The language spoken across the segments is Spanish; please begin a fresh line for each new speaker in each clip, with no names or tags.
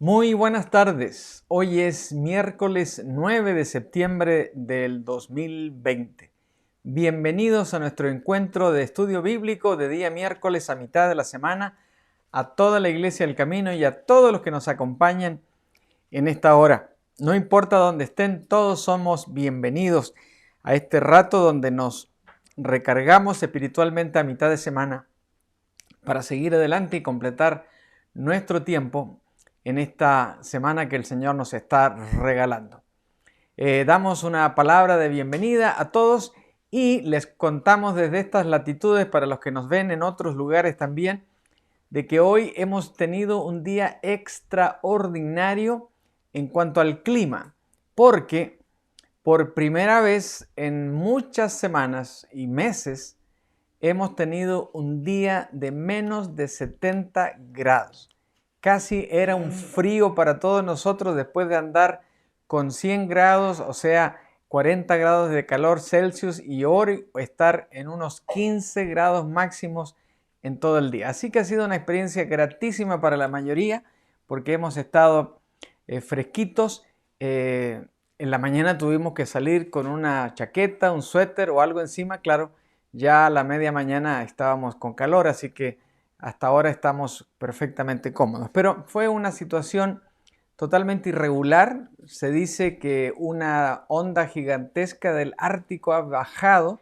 Muy buenas tardes. Hoy es miércoles 9 de septiembre del 2020. Bienvenidos a nuestro encuentro de estudio bíblico de día miércoles a mitad de la semana, a toda la Iglesia del Camino y a todos los que nos acompañan en esta hora. No importa dónde estén, todos somos bienvenidos a este rato donde nos recargamos espiritualmente a mitad de semana para seguir adelante y completar nuestro tiempo en esta semana que el Señor nos está regalando. Damos una palabra de bienvenida a todos y les contamos desde estas latitudes, para los que nos ven en otros lugares también, de que hoy hemos tenido un día extraordinario en cuanto al clima, porque por primera vez en muchas semanas y meses hemos tenido un día de menos de 70 grados. Casi era un frío para todos nosotros después de andar con 100 grados, o sea, 40 grados de calor Celsius, y hoy estar en unos 15 grados máximos en todo el día. Así que ha sido una experiencia gratísima para la mayoría, porque hemos estado fresquitos. En la mañana tuvimos que salir con una chaqueta, un suéter o algo encima. Claro, ya a la media mañana estábamos con calor, así que hasta ahora estamos perfectamente cómodos. Pero fue una situación totalmente irregular. Se dice que una onda gigantesca del Ártico ha bajado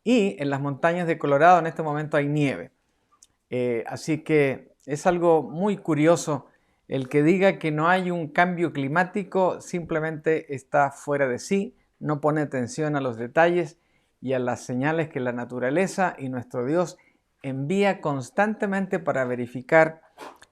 y en las montañas de Colorado en este momento hay nieve. Así que es algo muy curioso. El que diga que no hay un cambio climático simplemente está fuera de sí, no pone atención a los detalles y a las señales que la naturaleza y nuestro Dios envía constantemente para verificar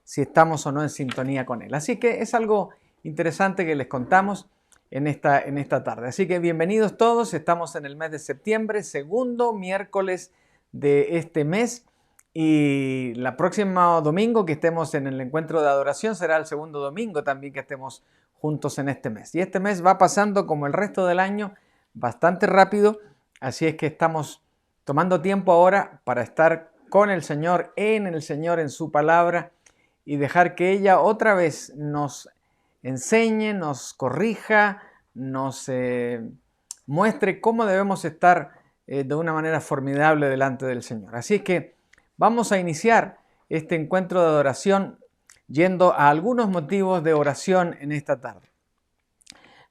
si estamos o no en sintonía con Él. Así que es algo interesante que les contamos en esta tarde. Así que bienvenidos todos, estamos en el mes de septiembre, segundo miércoles de este mes. Y la próxima domingo que estemos en el encuentro de adoración será el segundo domingo también que estemos juntos en este mes. Y este mes va pasando como el resto del año bastante rápido, así es que estamos tomando tiempo ahora para estar con el Señor, en su palabra, y dejar que ella otra vez nos enseñe, nos corrija, nos muestre cómo debemos estar de una manera formidable delante del Señor. Así es que vamos a iniciar este encuentro de adoración yendo a algunos motivos de oración en esta tarde.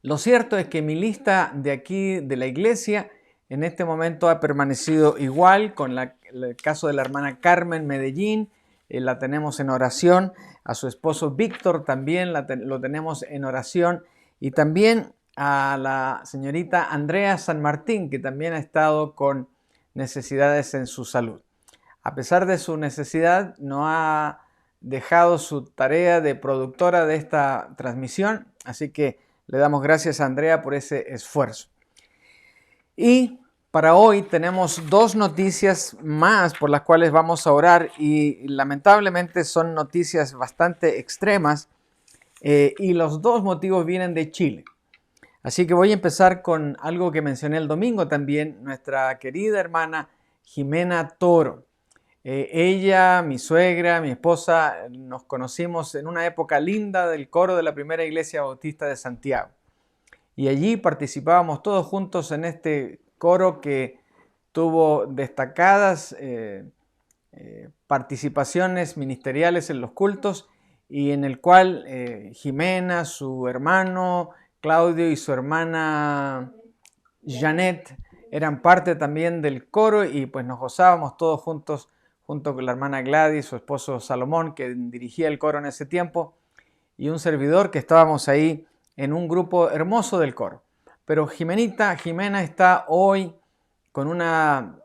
Lo cierto es que mi lista de aquí de la iglesia en este momento ha permanecido igual, con el caso de la hermana Carmen Medellín, la tenemos en oración, a su esposo Víctor también lo tenemos en oración, y también a la señorita Andrea San Martín, que también ha estado con necesidades en su salud. A pesar de su necesidad, no ha dejado su tarea de productora de esta transmisión, así que le damos gracias a Andrea por ese esfuerzo. Y para hoy tenemos dos noticias más por las cuales vamos a orar, y lamentablemente son noticias bastante extremas, y los dos motivos vienen de Chile. Así que voy a empezar con algo que mencioné el domingo también, nuestra querida hermana Jimena Toro. Ella, mi suegra, mi esposa, nos conocimos en una época linda del coro de la primera iglesia bautista de Santiago. Y allí participábamos todos juntos en este coro que tuvo destacadas participaciones ministeriales en los cultos, y en el cual Jimena, su hermano Claudio y su hermana Janet eran parte también del coro, y pues nos gozábamos todos juntos, junto con la hermana Gladys, su esposo Salomón, que dirigía el coro en ese tiempo, y un servidor que estábamos ahí en un grupo hermoso del coro. Pero Jimena está hoy con una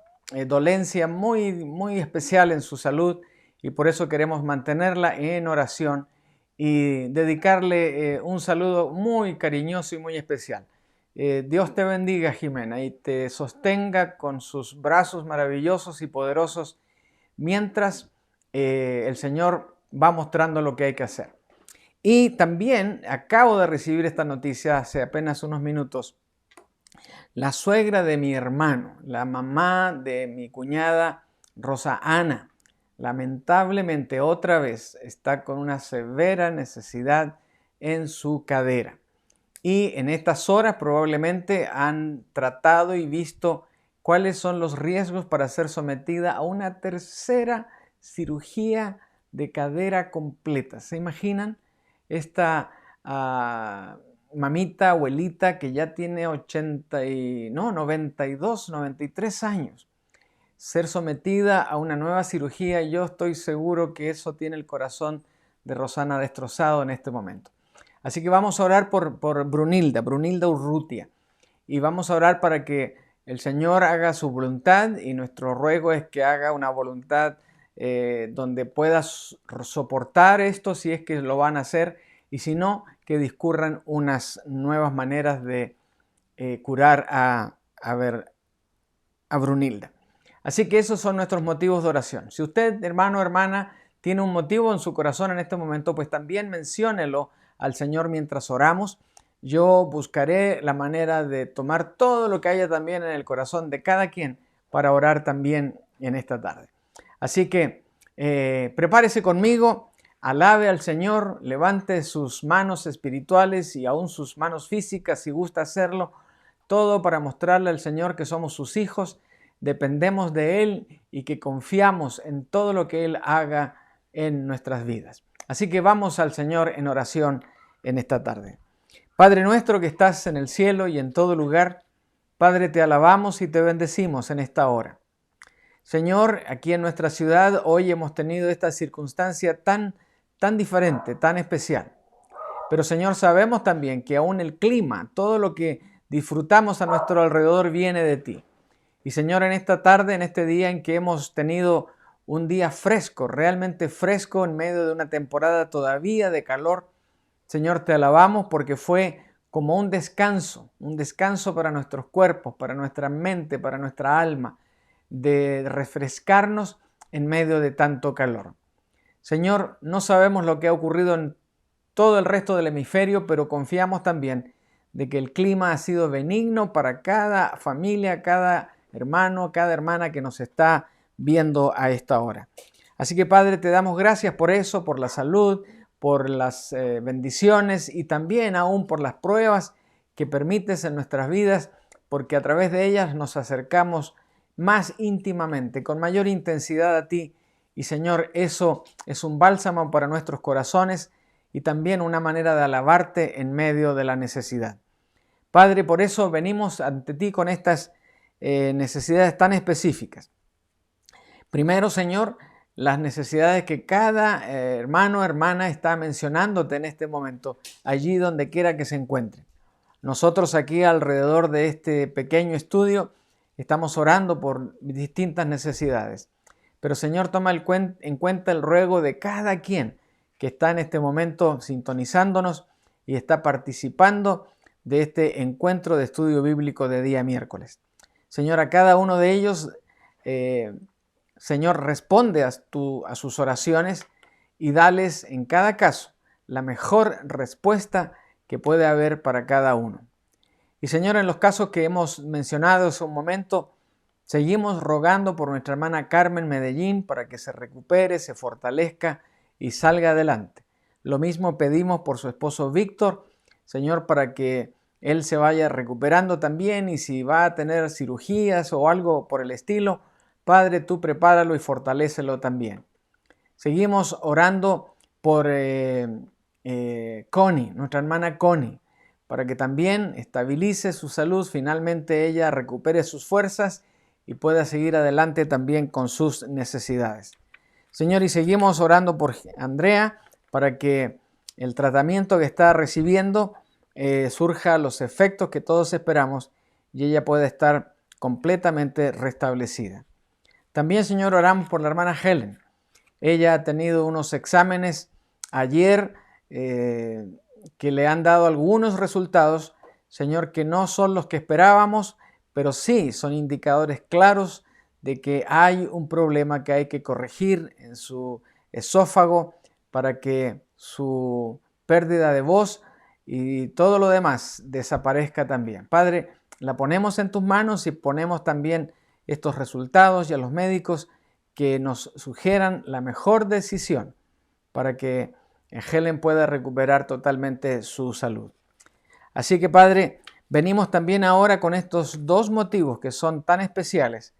dolencia muy especial en su salud, y por eso queremos mantenerla en oración y dedicarle un saludo muy cariñoso y muy especial. Dios te bendiga, Jimena, y te sostenga con sus brazos maravillosos y poderosos mientras el Señor va mostrando lo que hay que hacer. Y también acabo de recibir esta noticia hace apenas unos minutos. La suegra de mi hermano, la mamá de mi cuñada Rosa Ana, lamentablemente otra vez está con una severa necesidad en su cadera. Y en estas horas probablemente han tratado y visto cuáles son los riesgos para ser sometida a una tercera cirugía de cadera completa. ¿Se imaginan? Esta mamita, abuelita que ya tiene 92, 93 años. Ser sometida a una nueva cirugía, yo estoy seguro que eso tiene el corazón de Rosana destrozado en este momento. Así que vamos a orar por Brunilda Urrutia. Y vamos a orar para que el Señor haga su voluntad, y nuestro ruego es que haga una voluntad donde puedas soportar esto si es que lo van a hacer, y si no, que discurran unas nuevas maneras de curar a Brunilda. Así que esos son nuestros motivos de oración. Si usted, hermano o hermana, tiene un motivo en su corazón en este momento, pues también menciónelo al Señor mientras oramos. Yo buscaré la manera de tomar todo lo que haya también en el corazón de cada quien para orar también en esta tarde. Así que prepárese conmigo, alabe al Señor, levante sus manos espirituales y aún sus manos físicas si gusta hacerlo, todo para mostrarle al Señor que somos sus hijos, dependemos de Él y que confiamos en todo lo que Él haga en nuestras vidas. Así que vamos al Señor en oración en esta tarde. Padre nuestro que estás en el cielo y en todo lugar, Padre, te alabamos y te bendecimos en esta hora. Señor, aquí en nuestra ciudad hoy hemos tenido esta circunstancia tan diferente, tan especial. Pero Señor, sabemos también que aún el clima, todo lo que disfrutamos a nuestro alrededor viene de ti. Y Señor, en esta tarde, en este día en que hemos tenido un día fresco, realmente fresco en medio de una temporada todavía de calor, Señor, te alabamos porque fue como un descanso para nuestros cuerpos, para nuestra mente, para nuestra alma, de refrescarnos en medio de tanto calor. Señor, no sabemos lo que ha ocurrido en todo el resto del hemisferio, pero confiamos también de que el clima ha sido benigno para cada familia, cada hermano, cada hermana que nos está viendo a esta hora. Así que Padre, te damos gracias por eso, por la salud, por las bendiciones y también aún por las pruebas que permites en nuestras vidas, porque a través de ellas nos acercamos más íntimamente, con mayor intensidad a ti. Y Señor, eso es un bálsamo para nuestros corazones y también una manera de alabarte en medio de la necesidad. Padre, por eso venimos ante ti con estas necesidades tan específicas. Primero, Señor, las necesidades que cada hermano o hermana está mencionándote en este momento, allí donde quiera que se encuentre. Nosotros aquí alrededor de este pequeño estudio estamos orando por distintas necesidades. Pero Señor, toma en cuenta el ruego de cada quien que está en este momento sintonizándonos y está participando de este encuentro de estudio bíblico de día miércoles. Señor, a cada uno de ellos, Señor, responde a sus oraciones y dales en cada caso la mejor respuesta que puede haber para cada uno. Y Señor, en los casos que hemos mencionado hace un momento, seguimos rogando por nuestra hermana Carmen Medellín para que se recupere, se fortalezca y salga adelante. Lo mismo pedimos por su esposo Víctor, Señor, para que él se vaya recuperando también, y si va a tener cirugías o algo por el estilo, Padre, tú prepáralo y fortalécelo también. Seguimos orando por Connie, nuestra hermana Connie, para que también estabilice su salud, finalmente ella recupere sus fuerzas y pueda seguir adelante también con sus necesidades. Señor, y seguimos orando por Andrea para que el tratamiento que está recibiendo surja los efectos que todos esperamos y ella pueda estar completamente restablecida. También, Señor, oramos por la hermana Helen. Ella ha tenido unos exámenes ayer que le han dado algunos resultados, Señor, que no son los que esperábamos, pero sí son indicadores claros de que hay un problema que hay que corregir en su esófago para que su pérdida de voz y todo lo demás desaparezca también. Padre, la ponemos en tus manos y ponemos también estos resultados y a los médicos que nos sugieran la mejor decisión para que Helen pueda recuperar totalmente su salud. Así que, Padre, venimos también ahora con estos dos motivos que son tan especiales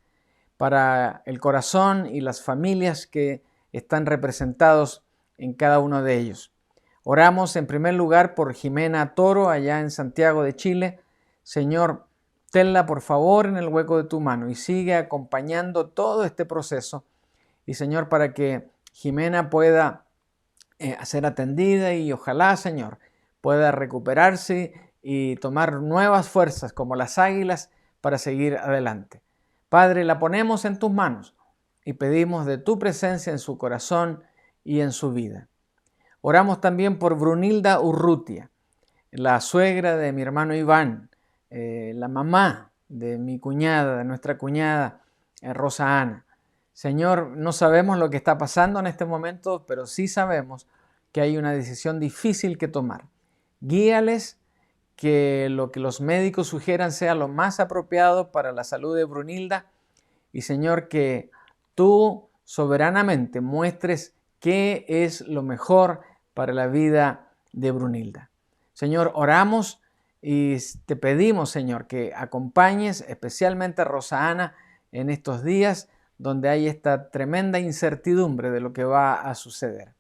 para el corazón y las familias que están representados en cada uno de ellos. Oramos en primer lugar por Jimena Toro, allá en Santiago de Chile. Señor, tenla por favor en el hueco de tu mano y sigue acompañando todo este proceso. Y Señor, para que Jimena pueda ser atendida y ojalá, Señor, pueda recuperarse y tomar nuevas fuerzas como las águilas para seguir adelante. Padre, la ponemos en tus manos y pedimos de tu presencia en su corazón y en su vida. Oramos también por Brunilda Urrutia, la suegra de mi hermano Iván, la mamá de mi cuñada, de nuestra cuñada Rosa Ana. Señor, no sabemos lo que está pasando en este momento, pero sí sabemos que hay una decisión difícil que tomar. Guíales, que lo que los médicos sugieran sea lo más apropiado para la salud de Brunilda y, Señor, que tú soberanamente muestres qué es lo mejor para la vida de Brunilda. Señor, oramos y te pedimos, Señor, que acompañes especialmente a Rosa Ana en estos días donde hay esta tremenda incertidumbre de lo que va a suceder.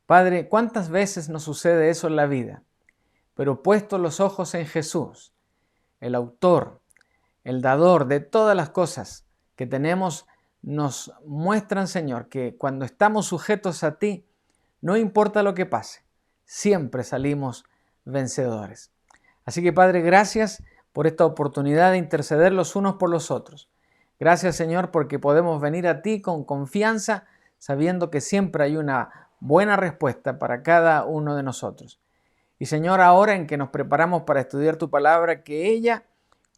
Padre, ¿cuántas veces nos sucede eso en la vida? Pero puestos los ojos en Jesús, el autor, el dador de todas las cosas que tenemos, nos muestran, Señor, que cuando estamos sujetos a ti, no importa lo que pase, siempre salimos vencedores. Así que, Padre, gracias por esta oportunidad de interceder los unos por los otros. Gracias, Señor, porque podemos venir a ti con confianza, sabiendo que siempre hay una buena respuesta para cada uno de nosotros. Y, Señor, ahora en que nos preparamos para estudiar tu palabra, que ella,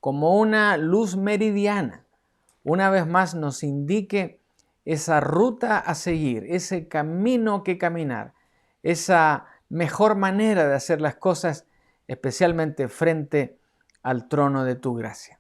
como una luz meridiana, una vez más nos indique esa ruta a seguir, ese camino que caminar, esa mejor manera de hacer las cosas, especialmente frente al trono de tu gracia.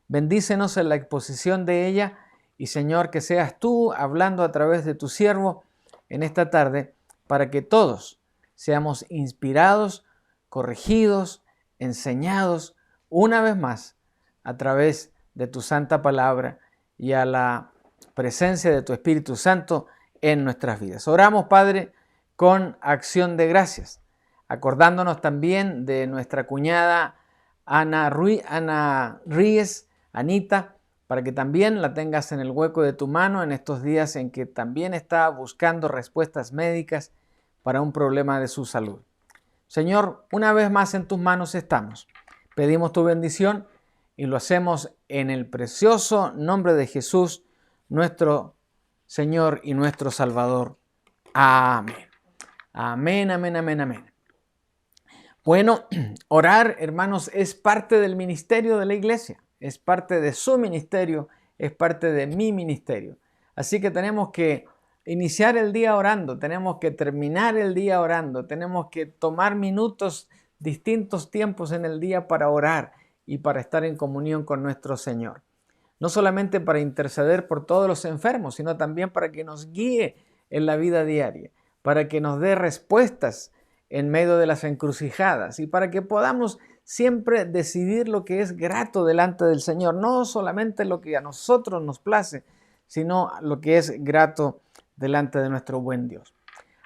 Bendícenos en la exposición de ella y, Señor, que seas tú hablando a través de tu siervo en esta tarde para que todos seamos inspirados, corregidos, enseñados una vez más a través de tu santa palabra y a la presencia de tu Espíritu Santo en nuestras vidas. Oramos, Padre, con acción de gracias, acordándonos también de nuestra cuñada Ana Ríez, Anita, para que también la tengas en el hueco de tu mano en estos días en que también está buscando respuestas médicas para un problema de su salud. Señor, una vez más en tus manos estamos. Pedimos tu bendición y lo hacemos en el precioso nombre de Jesús, nuestro Señor y nuestro Salvador. Amén. Amén, amén, amén, amén. Bueno, orar, hermanos, es parte del ministerio de la iglesia, es parte de su ministerio, es parte de mi ministerio. Así que tenemos que iniciar el día orando, tenemos que terminar el día orando, tenemos que tomar minutos, distintos tiempos en el día para orar y para estar en comunión con nuestro Señor. No solamente para interceder por todos los enfermos, sino también para que nos guíe en la vida diaria, para que nos dé respuestas en medio de las encrucijadas y para que podamos siempre decidir lo que es grato delante del Señor, no solamente lo que a nosotros nos place, sino lo que es grato delante de nuestro buen Dios.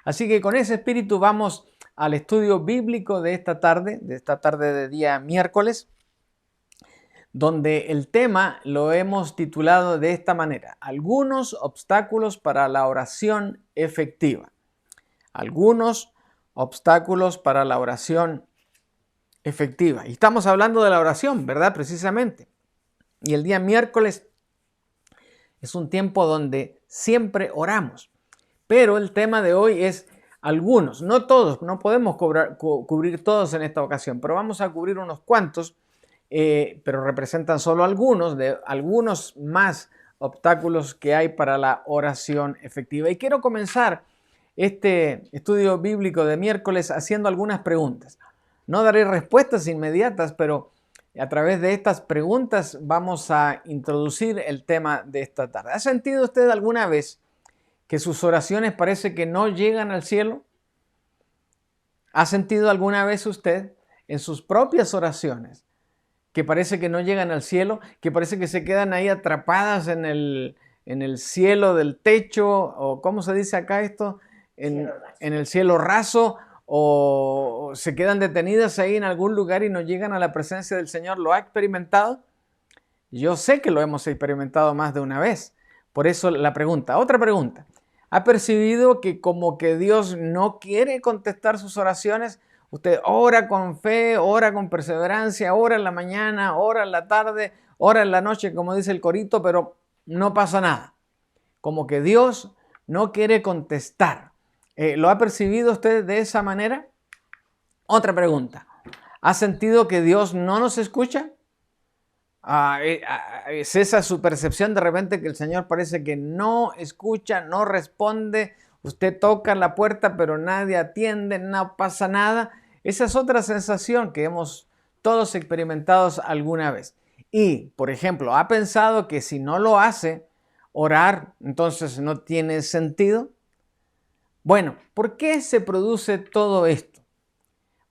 Así que con ese espíritu vamos al estudio bíblico de esta tarde de día miércoles, donde el tema lo hemos titulado de esta manera: algunos obstáculos para la oración efectiva. Algunos obstáculos para la oración efectiva. Y estamos hablando de la oración, ¿verdad? Precisamente. Y el día miércoles es un tiempo donde siempre oramos. Pero el tema de hoy es algunos, no todos, no podemos cubrir todos en esta ocasión, pero vamos a cubrir unos cuantos, pero representan solo algunos de algunos más obstáculos que hay para la oración efectiva. Y quiero comenzar este estudio bíblico de miércoles haciendo algunas preguntas. No daré respuestas inmediatas, pero a través de estas preguntas vamos a introducir el tema de esta tarde. ¿Ha sentido usted alguna vez que sus oraciones parece que no llegan al cielo? ¿Ha sentido alguna vez usted en sus propias oraciones que parece que no llegan al cielo, que parece que se quedan ahí atrapadas en el cielo del techo, o cómo se dice acá esto, en el cielo raso, o se quedan detenidas ahí en algún lugar y no llegan a la presencia del Señor? ¿Lo ha experimentado? Yo sé que lo hemos experimentado más de una vez. Por eso la pregunta. Otra pregunta. ¿Ha percibido que como que Dios no quiere contestar sus oraciones? Usted ora con fe, ora con perseverancia, ora en la mañana, ora en la tarde, ora en la noche, como dice el corito, pero no pasa nada. Como que Dios no quiere contestar. ¿Lo ha percibido usted de esa manera? Otra pregunta. ¿Ha sentido que Dios no nos escucha? ¿Es esa su percepción de repente que el Señor parece que no escucha, no responde? Usted toca la puerta pero nadie atiende, no pasa nada. Esa es otra sensación que hemos todos experimentado alguna vez. Y, por ejemplo, ¿ha pensado que si no lo hace, orar entonces no tiene sentido? Bueno, ¿por qué se produce todo esto?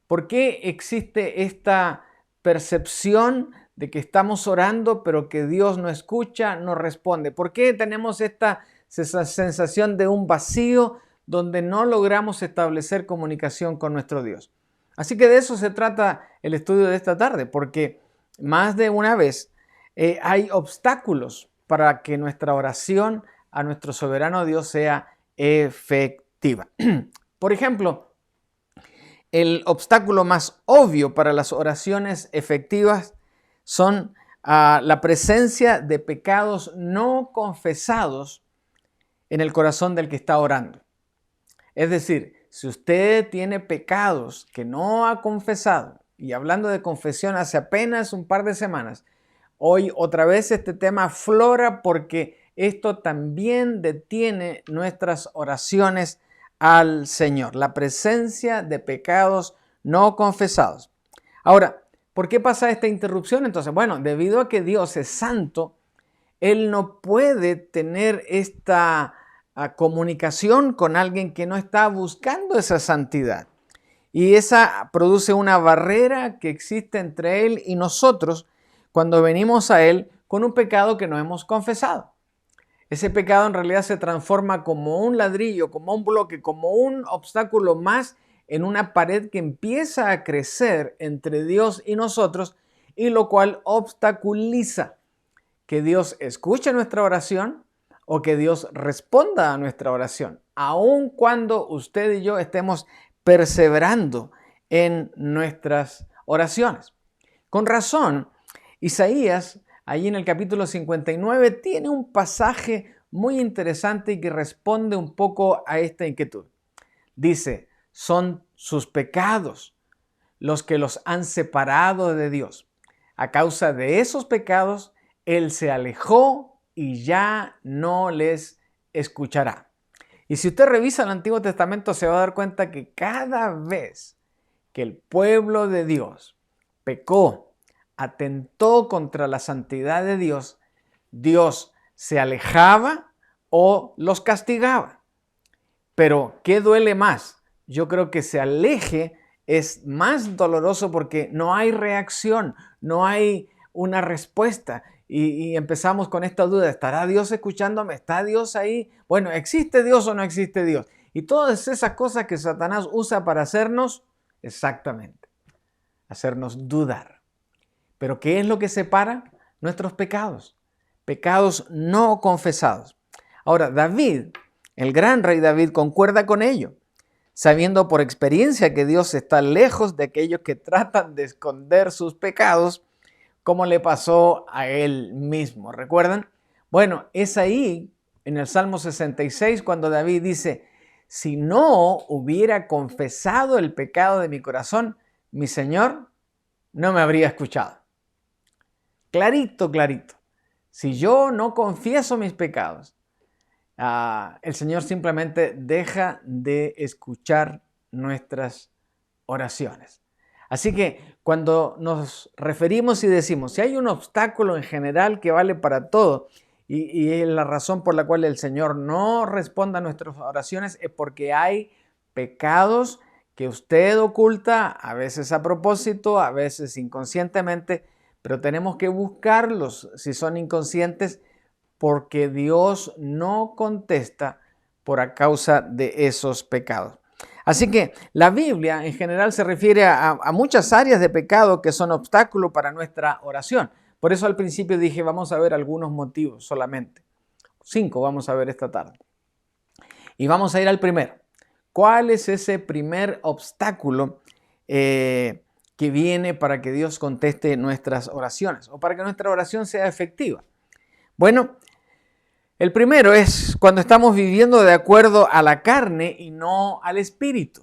¿Por qué existe esta percepción de que estamos orando, pero que Dios no escucha, no responde? ¿Por qué tenemos esta sensación de un vacío donde no logramos establecer comunicación con nuestro Dios? Así que de eso se trata el estudio de esta tarde, porque más de una vez hay obstáculos para que nuestra oración a nuestro soberano Dios sea efectiva. Por ejemplo, el obstáculo más obvio para las oraciones efectivas son la presencia de pecados no confesados en el corazón del que está orando. Es decir, si usted tiene pecados que no ha confesado, y hablando de confesión hace apenas un par de semanas, hoy otra vez este tema aflora porque esto también detiene nuestras oraciones al Señor, la presencia de pecados no confesados. Ahora, ¿por qué pasa esta interrupción? Entonces, bueno, debido a que Dios es santo, Él no puede tener esta comunicación con alguien que no está buscando esa santidad. Y esa produce una barrera que existe entre Él y nosotros cuando venimos a Él con un pecado que no hemos confesado. Ese pecado en realidad se transforma como un ladrillo, como un bloque, como un obstáculo más en una pared que empieza a crecer entre Dios y nosotros, y lo cual obstaculiza que Dios escuche nuestra oración o que Dios responda a nuestra oración, aun cuando usted y yo estemos perseverando en nuestras oraciones. Con razón, Isaías, allí en el capítulo 59, tiene un pasaje muy interesante y que responde un poco a esta inquietud. Dice, son sus pecados los que los han separado de Dios. A causa de esos pecados, Él se alejó y ya no les escuchará. Y si usted revisa el Antiguo Testamento, se va a dar cuenta que cada vez que el pueblo de Dios pecó, atentó contra la santidad de Dios, Dios se alejaba o los castigaba. Pero, ¿qué duele más? Yo creo que se aleje es más doloroso porque no hay reacción, no hay una respuesta. Y empezamos con esta duda, ¿estará Dios escuchándome? ¿Está Dios ahí? Bueno, ¿existe Dios o no existe Dios? Y todas esas cosas que Satanás usa para hacernos, exactamente, hacernos dudar. Pero ¿qué es lo que separa? Nuestros pecados, pecados no confesados. Ahora, David, el gran rey David, concuerda con ello, sabiendo por experiencia que Dios está lejos de aquellos que tratan de esconder sus pecados, como le pasó a él mismo. ¿Recuerdan? Bueno, es ahí, en el Salmo 66, cuando David dice, si no hubiera confesado el pecado de mi corazón, mi Señor no me habría escuchado. Clarito, clarito. Si yo no confieso mis pecados, el Señor simplemente deja de escuchar nuestras oraciones. Así que cuando nos referimos y decimos, si hay un obstáculo en general que vale para todo, y es la razón por la cual el Señor no responde a nuestras oraciones, es porque hay pecados que usted oculta, a veces a propósito, a veces inconscientemente, pero tenemos que buscarlos si son inconscientes, porque Dios no contesta por a causa de esos pecados. Así que la Biblia en general se refiere a muchas áreas de pecado que son obstáculos para nuestra oración. Por eso al principio dije, vamos a ver algunos motivos solamente. 5 vamos a ver esta tarde. Y vamos a ir al primero. ¿Cuál es ese primer obstáculo que viene para que Dios conteste nuestras oraciones o para que nuestra oración sea efectiva? Bueno, el primero es cuando estamos viviendo de acuerdo a la carne y no al espíritu.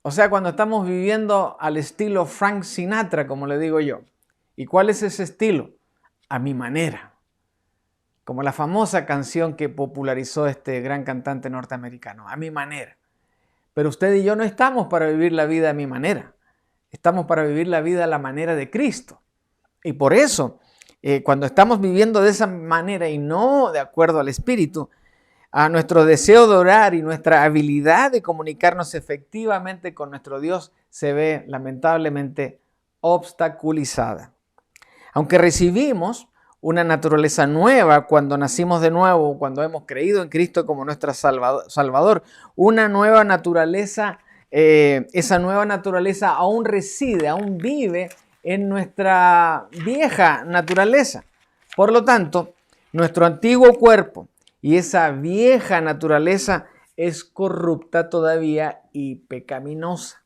O sea, cuando estamos viviendo al estilo Frank Sinatra, como le digo yo. ¿Y cuál es ese estilo? A mi manera. Como la famosa canción que popularizó este gran cantante norteamericano, a mi manera. Pero usted y yo no estamos para vivir la vida a mi manera. Estamos para vivir la vida a la manera de Cristo. Y por eso, cuando estamos viviendo de esa manera y no de acuerdo al Espíritu, a nuestro deseo de orar y nuestra habilidad de comunicarnos efectivamente con nuestro Dios se ve lamentablemente obstaculizada. Aunque recibimos una naturaleza nueva cuando nacimos de nuevo, cuando hemos creído en Cristo como nuestro Salvador, una nueva naturaleza, esa nueva naturaleza aún reside, aún vive en nuestra vieja naturaleza. Por lo tanto, nuestro antiguo cuerpo y esa vieja naturaleza es corrupta todavía y pecaminosa.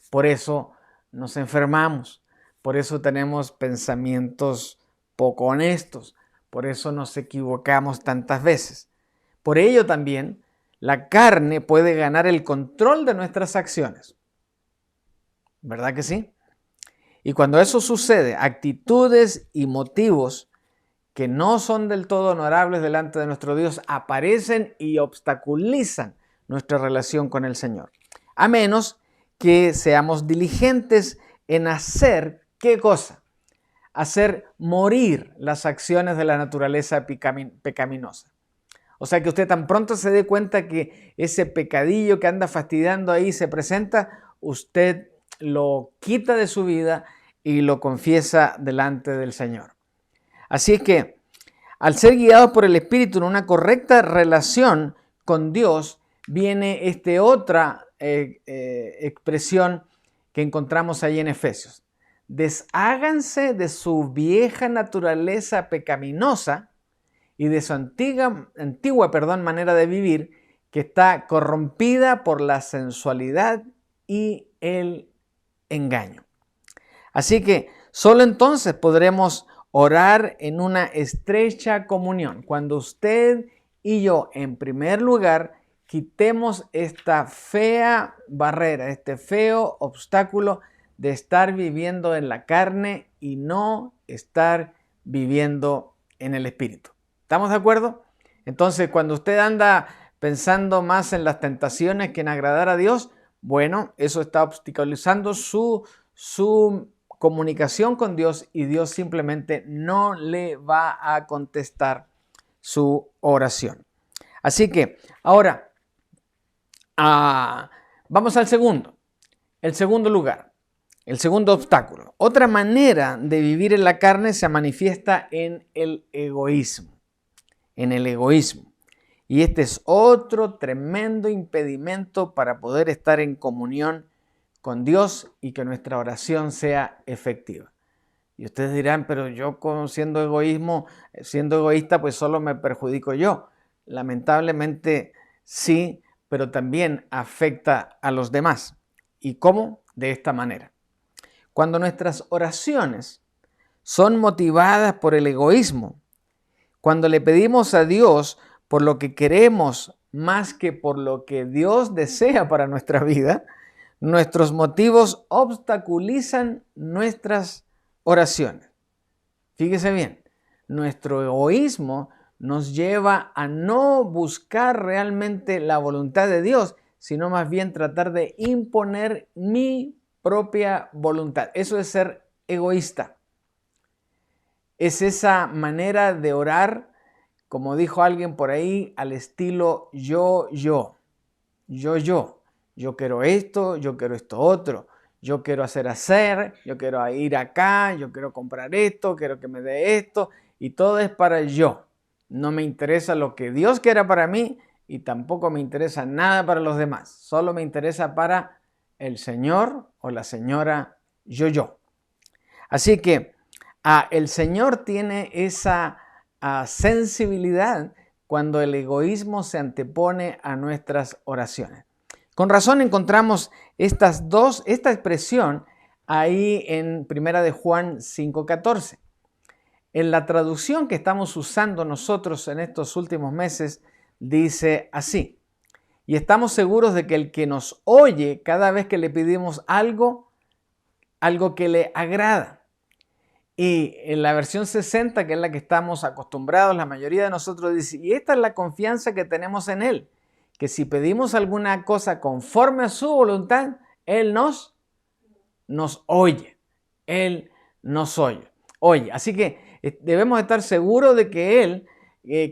Por eso nos enfermamos, por eso tenemos pensamientos poco honestos, por eso nos equivocamos tantas veces. Por ello también la carne puede ganar el control de nuestras acciones. ¿Verdad que sí? Y cuando eso sucede, actitudes y motivos que no son del todo honorables delante de nuestro Dios aparecen y obstaculizan nuestra relación con el Señor. A menos que seamos diligentes en hacer, ¿qué cosa? Hacer morir las acciones de la naturaleza pecaminosa. O sea que usted tan pronto se dé cuenta que ese pecadillo que anda fastidiando ahí se presenta, usted lo quita de su vida y lo confiesa delante del Señor. Así es que al ser guiados por el Espíritu en una correcta relación con Dios, viene otra expresión que encontramos ahí en Efesios. Desháganse de su vieja naturaleza pecaminosa y de su antigua manera de vivir, que está corrompida por la sensualidad y el engaño. Así que solo entonces podremos orar en una estrecha comunión, cuando usted y yo, en primer lugar, quitemos esta fea barrera, este feo obstáculo de estar viviendo en la carne y no estar viviendo en el Espíritu. ¿Estamos de acuerdo? Entonces, cuando usted anda pensando más en las tentaciones que en agradar a Dios, bueno, eso está obstaculizando su comunicación con Dios y Dios simplemente no le va a contestar su oración. Así que ahora vamos al el segundo lugar, el segundo obstáculo. Otra manera de vivir en la carne se manifiesta en el egoísmo. Y este es otro tremendo impedimento para poder estar en comunión con Dios y que nuestra oración sea efectiva. Y ustedes dirán, pero yo siendo egoísta, pues solo me perjudico yo. Lamentablemente sí, pero también afecta a los demás. ¿Y cómo? De esta manera. Cuando nuestras oraciones son motivadas por el egoísmo, cuando le pedimos a Dios por lo que queremos más que por lo que Dios desea para nuestra vida, nuestros motivos obstaculizan nuestras oraciones. Fíjese bien, nuestro egoísmo nos lleva a no buscar realmente la voluntad de Dios, sino más bien tratar de imponer mi propia voluntad. Eso es ser egoísta. Es esa manera de orar, como dijo alguien por ahí, al estilo yo. yo quiero esto otro, yo quiero yo quiero ir acá, yo quiero comprar esto, quiero que me dé esto, y todo es para yo. No me interesa lo que Dios quiera para mí y tampoco me interesa nada para los demás. Solo me interesa para el señor o la señora yo. Así que el Señor tiene esa sensibilidad cuando el egoísmo se antepone a nuestras oraciones. Con razón encontramos esta expresión ahí en 1 de Juan 5:14. En la traducción que estamos usando nosotros en estos últimos meses, dice así: y estamos seguros de que el que nos oye cada vez que le pedimos algo que le agrada. Y en la versión 60, que es la que estamos acostumbrados, la mayoría de nosotros dice, y esta es la confianza que tenemos en Él, que si pedimos alguna cosa conforme a su voluntad, Él nos oye. Él nos oye. Así que debemos estar seguros de que Él,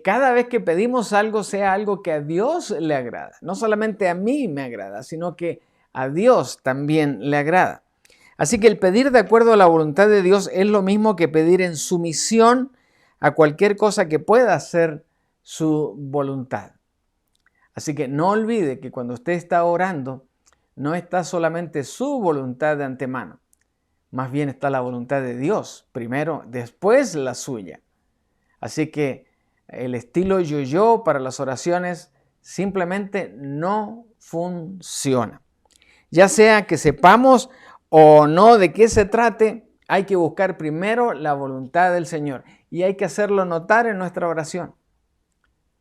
cada vez que pedimos algo, sea algo que a Dios le agrada. No solamente a mí me agrada, sino que a Dios también le agrada. Así que el pedir de acuerdo a la voluntad de Dios es lo mismo que pedir en sumisión a cualquier cosa que pueda ser su voluntad. Así que no olvide que cuando usted está orando, no está solamente su voluntad de antemano, más bien está la voluntad de Dios primero, después la suya. Así que el estilo yo para las oraciones simplemente no funciona. Ya sea que sepamos o no de qué se trate, hay que buscar primero la voluntad del Señor y hay que hacerlo notar en nuestra oración.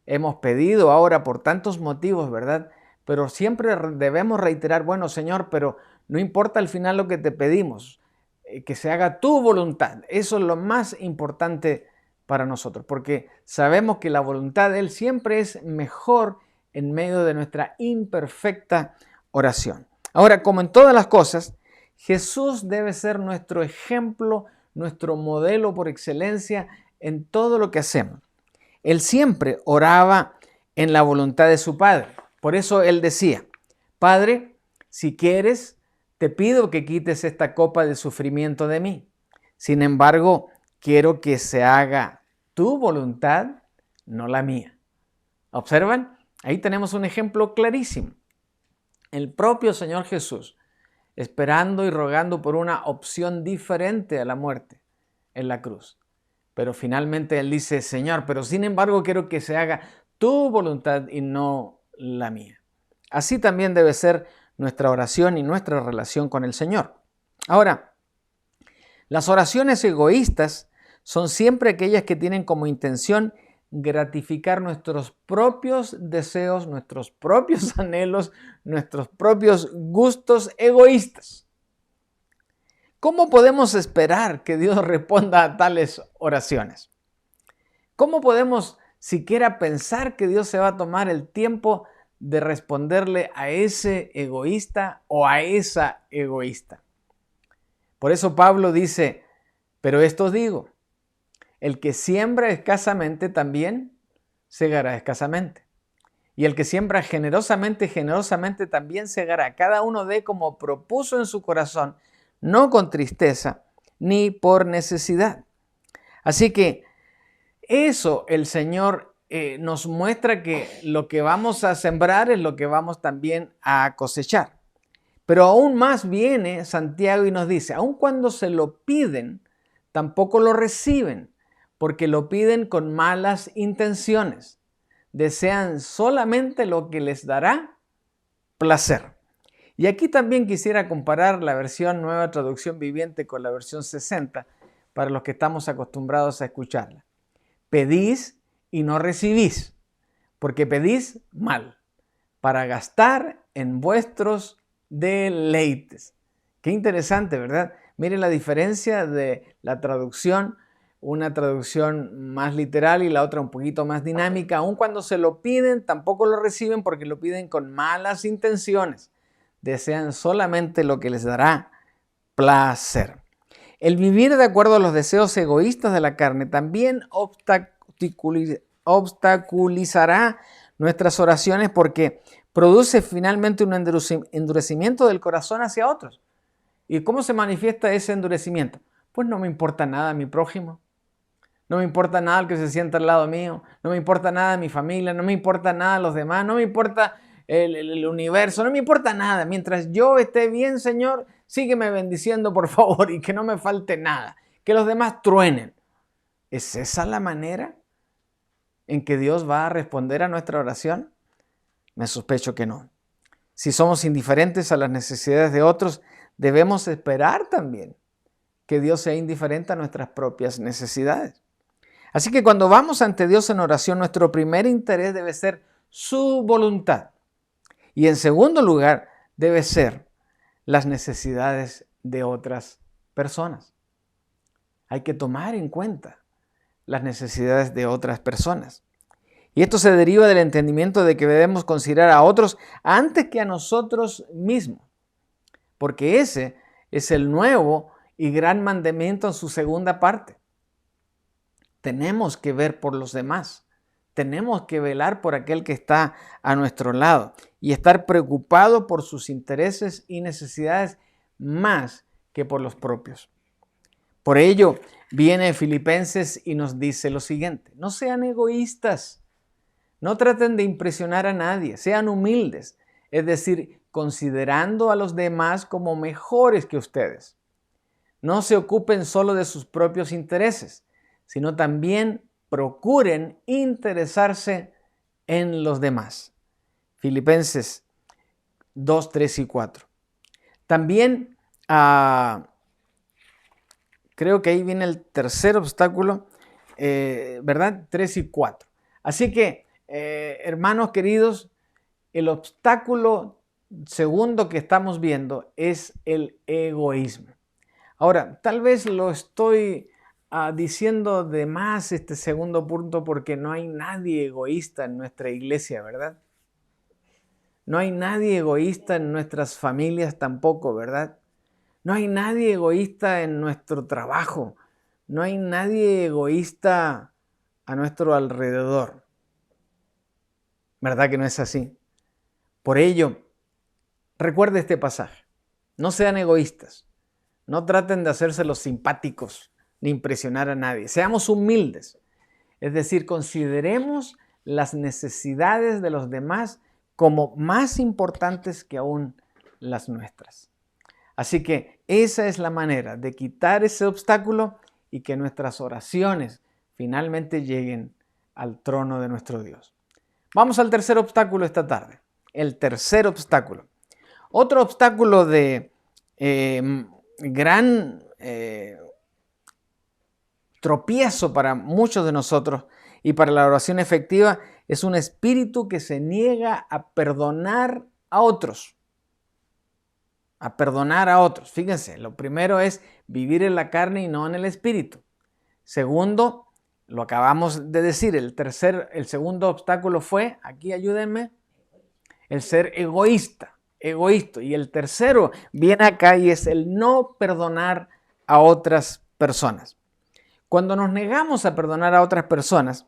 Hemos pedido ahora por tantos motivos, ¿verdad? Pero siempre debemos reiterar, bueno, Señor, pero no importa al final lo que te pedimos, que se haga tu voluntad. Eso es lo más importante para nosotros, porque sabemos que la voluntad de Él siempre es mejor en medio de nuestra imperfecta oración. Ahora, como en todas las cosas, Jesús debe ser nuestro ejemplo, nuestro modelo por excelencia en todo lo que hacemos. Él siempre oraba en la voluntad de su Padre. Por eso Él decía, Padre, si quieres, te pido que quites esta copa de sufrimiento de mí. Sin embargo, quiero que se haga tu voluntad, no la mía. ¿Observan? Ahí tenemos un ejemplo clarísimo. El propio Señor Jesús, esperando y rogando por una opción diferente a la muerte en la cruz. Pero finalmente Él dice, Señor, pero sin embargo quiero que se haga tu voluntad y no la mía. Así también debe ser nuestra oración y nuestra relación con el Señor. Ahora, las oraciones egoístas son siempre aquellas que tienen como intención gratificar nuestros propios deseos, nuestros propios anhelos, nuestros propios gustos egoístas. ¿Cómo podemos esperar que Dios responda a tales oraciones? ¿Cómo podemos siquiera pensar que Dios se va a tomar el tiempo de responderle a ese egoísta o a esa egoísta? Por eso Pablo dice, pero esto os digo, el que siembra escasamente también segará escasamente. Y el que siembra generosamente también segará. Cada uno dé como propuso en su corazón, no con tristeza ni por necesidad. Así que eso el Señor nos muestra que lo que vamos a sembrar es lo que vamos también a cosechar. Pero aún más viene Santiago y nos dice, aun cuando se lo piden, tampoco lo reciben, porque lo piden con malas intenciones. Desean solamente lo que les dará placer. Y aquí también quisiera comparar la versión Nueva Traducción Viviente con la versión 60, para los que estamos acostumbrados a escucharla. Pedís y no recibís, porque pedís mal, para gastar en vuestros deleites. Qué interesante, ¿verdad? Miren la diferencia de la traducción, una traducción más literal y la otra un poquito más dinámica. Aun cuando se lo piden, tampoco lo reciben porque lo piden con malas intenciones. Desean solamente lo que les dará placer. El vivir de acuerdo a los deseos egoístas de la carne también obstaculizará nuestras oraciones porque produce finalmente un endurecimiento del corazón hacia otros. ¿Y cómo se manifiesta ese endurecimiento? Pues no me importa nada a mi prójimo, no me importa nada el que se sienta al lado mío, no me importa nada mi familia, no me importa nada los demás, no me importa el universo, no me importa nada. Mientras yo esté bien, Señor, sígueme bendiciendo, por favor, y que no me falte nada, que los demás truenen. ¿Es esa la manera en que Dios va a responder a nuestra oración? Me sospecho que no. Si somos indiferentes a las necesidades de otros, debemos esperar también que Dios sea indiferente a nuestras propias necesidades. Así que cuando vamos ante Dios en oración, nuestro primer interés debe ser su voluntad. Y en segundo lugar, debe ser las necesidades de otras personas. Hay que tomar en cuenta las necesidades de otras personas. Y esto se deriva del entendimiento de que debemos considerar a otros antes que a nosotros mismos, porque ese es el nuevo y gran mandamiento en su segunda parte. Tenemos que ver por los demás, tenemos que velar por aquel que está a nuestro lado y estar preocupado por sus intereses y necesidades más que por los propios. Por ello, viene Filipenses y nos dice lo siguiente: no sean egoístas. No traten de impresionar a nadie, sean humildes, es decir, considerando a los demás como mejores que ustedes. No se ocupen solo de sus propios intereses, sino también procuren interesarse en los demás. Filipenses 2, 3 y 4. También creo que ahí viene el tercer obstáculo, ¿verdad? 3 y 4. Así que, hermanos queridos, el obstáculo segundo que estamos viendo es el egoísmo. Ahora, tal vez lo estoy diciendo de más este segundo punto porque no hay nadie egoísta en nuestra iglesia, ¿verdad? No hay nadie egoísta en nuestras familias tampoco, ¿verdad? No hay nadie egoísta en nuestro trabajo. No hay nadie egoísta a nuestro alrededor. ¿Verdad que no es así? Por ello, recuerde este pasaje. No sean egoístas. No traten de hacerse los simpáticos ni impresionar a nadie. Seamos humildes. Es decir, consideremos las necesidades de los demás como más importantes que aún las nuestras. Así que esa es la manera de quitar ese obstáculo y que nuestras oraciones finalmente lleguen al trono de nuestro Dios. Vamos al tercer obstáculo esta tarde. El tercer obstáculo. Otro obstáculo de gran tropiezo para muchos de nosotros y para la oración efectiva es un espíritu que se niega a perdonar a otros. A perdonar a otros. Fíjense, lo primero es vivir en la carne y no en el espíritu. Segundo, lo acabamos de decir, el segundo obstáculo fue, aquí ayúdenme, el ser egoísta. Y el tercero viene acá y es el no perdonar a otras personas. Cuando nos negamos a perdonar a otras personas,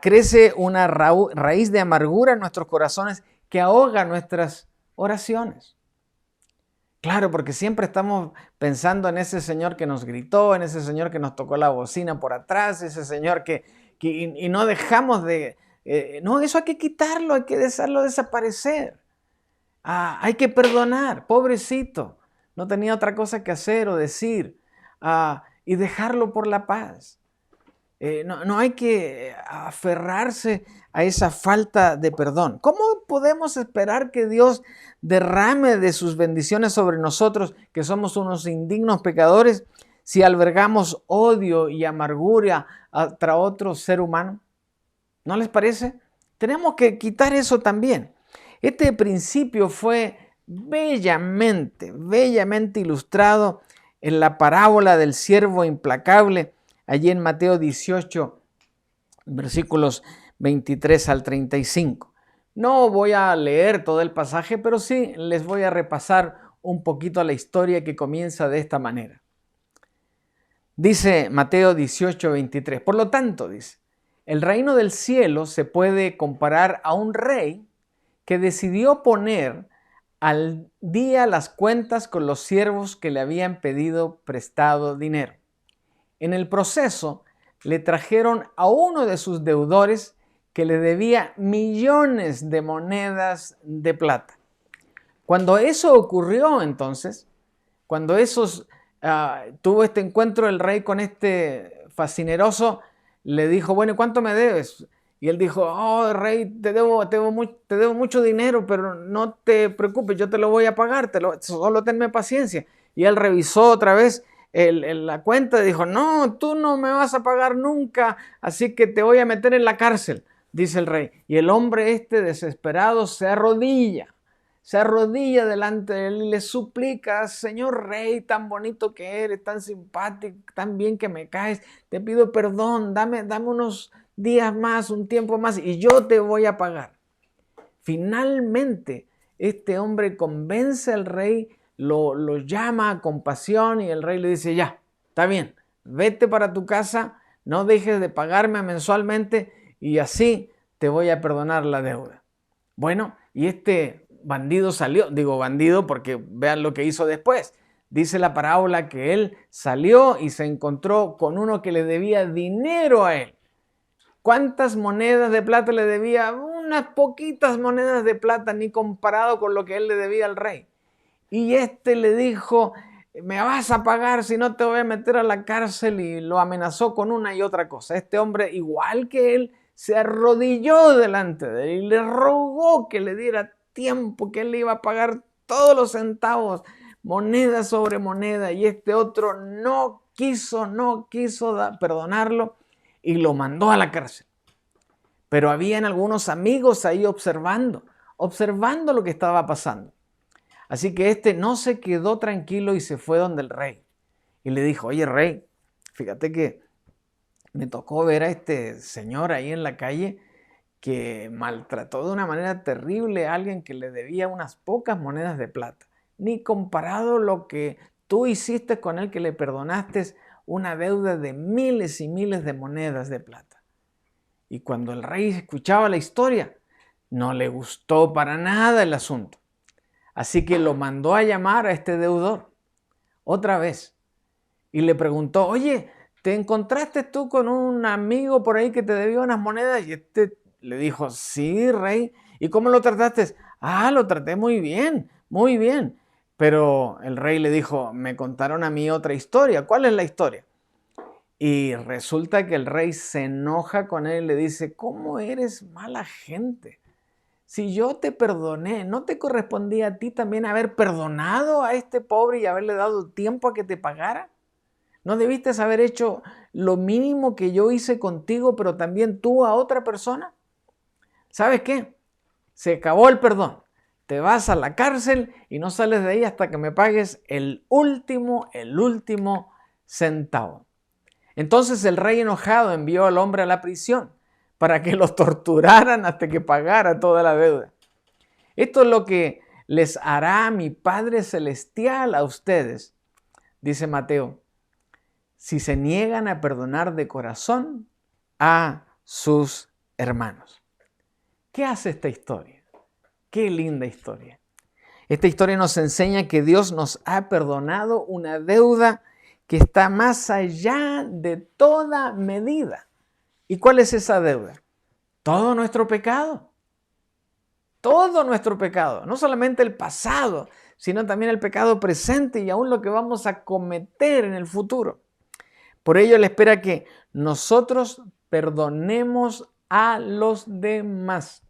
crece una raíz de amargura en nuestros corazones que ahoga nuestras oraciones. Claro, porque siempre estamos pensando en ese señor que nos gritó, en ese señor que nos tocó la bocina por atrás, ese señor y no dejamos de... no, eso hay que quitarlo, hay que hacerlo desaparecer. Hay que perdonar, pobrecito, no tenía otra cosa que hacer o decir, y dejarlo por la paz. No hay que aferrarse a esa falta de perdón. ¿Cómo podemos esperar que Dios derrame de sus bendiciones sobre nosotros, que somos unos indignos pecadores, si albergamos odio y amargura contra otro ser humano? ¿No les parece? Tenemos que quitar eso también. Este principio fue bellamente ilustrado en la parábola del siervo implacable, allí en Mateo 18, versículos 23 al 35. No voy a leer todo el pasaje, pero sí les voy a repasar un poquito la historia que comienza de esta manera. Dice Mateo 18, 23. Por lo tanto, dice, el reino del cielo se puede comparar a un rey que decidió poner al día las cuentas con los siervos que le habían pedido prestado dinero. En el proceso, le trajeron a uno de sus deudores que le debía millones de monedas de plata. Cuando eso ocurrió entonces, cuando tuvo este encuentro el rey con este facineroso, le dijo, bueno, ¿cuánto me debes? Y él dijo, oh, rey, te debo mucho dinero, pero no te preocupes, yo te lo voy a pagar, solo tenme paciencia. Y él revisó otra vez la cuenta y dijo, no, tú no me vas a pagar nunca, así que te voy a meter en la cárcel, dice el rey. Y el hombre desesperado se arrodilla delante de él y le suplica, Señor rey, tan bonito que eres, tan simpático, tan bien que me caes, te pido perdón, dame unos días más, un tiempo más y yo te voy a pagar. Finalmente, este hombre convence al rey, lo llama a compasión y el rey le dice, ya, está bien, vete para tu casa, no dejes de pagarme mensualmente y así te voy a perdonar la deuda. Bueno, y este bandido salió, digo bandido porque vean lo que hizo después. Dice la parábola que él salió y se encontró con uno que le debía dinero a él. ¿Cuántas monedas de plata le debía? Unas poquitas monedas de plata, ni comparado con lo que él le debía al rey. Y le dijo, me vas a pagar, si no te voy a meter a la cárcel, y lo amenazó con una y otra cosa. Este hombre, igual que él, se arrodilló delante de él y le rogó que le diera tiempo, que él le iba a pagar todos los centavos, moneda sobre moneda, y este otro no quiso perdonarlo y lo mandó a la cárcel. Pero habían algunos amigos ahí observando lo que estaba pasando. Así que no se quedó tranquilo y se fue donde el rey. Y le dijo, oye rey, fíjate que me tocó ver a este señor ahí en la calle que maltrató de una manera terrible a alguien que le debía unas pocas monedas de plata. Ni comparado lo que tú hiciste con él, que le perdonaste una deuda de miles y miles de monedas de plata. Y cuando el rey escuchaba la historia, no le gustó para nada el asunto. Así que lo mandó a llamar a este deudor otra vez y le preguntó, oye, ¿te encontraste tú con un amigo por ahí que te debía unas monedas? Y le dijo, sí, rey. ¿Y cómo lo trataste? Ah, lo traté muy bien, muy bien. Pero el rey le dijo, me contaron a mí otra historia. ¿Cuál es la historia? Y resulta que el rey se enoja con él y le dice, ¿cómo eres mala gente? Si yo te perdoné, ¿no te correspondía a ti también haber perdonado a este pobre y haberle dado tiempo a que te pagara? ¿No debiste haber hecho lo mínimo que yo hice contigo, pero también tú a otra persona? ¿Sabes qué? Se acabó el perdón. Te vas a la cárcel y no sales de ahí hasta que me pagues el último centavo. Entonces el rey enojado envió al hombre a la prisión para que lo torturaran hasta que pagara toda la deuda. Esto es lo que les hará mi Padre Celestial a ustedes, dice Mateo, si se niegan a perdonar de corazón a sus hermanos. ¿Qué hace esta historia? Qué linda historia. Esta historia nos enseña que Dios nos ha perdonado una deuda que está más allá de toda medida. ¿Y cuál es esa deuda? Todo nuestro pecado. Todo nuestro pecado. No solamente el pasado, sino también el pecado presente y aún lo que vamos a cometer en el futuro. Por ello, Él espera que nosotros perdonemos a los demás.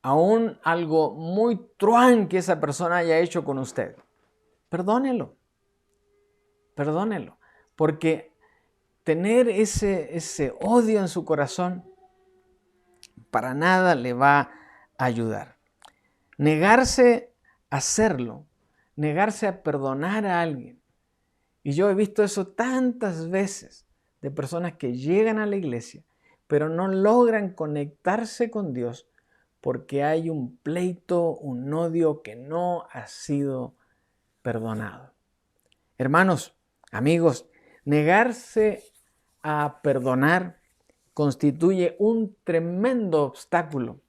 Aún algo muy truán que esa persona haya hecho con usted. Perdónelo. Perdónelo. Porque tener ese odio en su corazón para nada le va a ayudar. Negarse a hacerlo, negarse a perdonar a alguien. Y yo he visto eso tantas veces de personas que llegan a la iglesia, pero no logran conectarse con Dios porque hay un pleito, un odio que no ha sido perdonado. Hermanos, amigos, negarse a perdonar constituye un tremendo obstáculo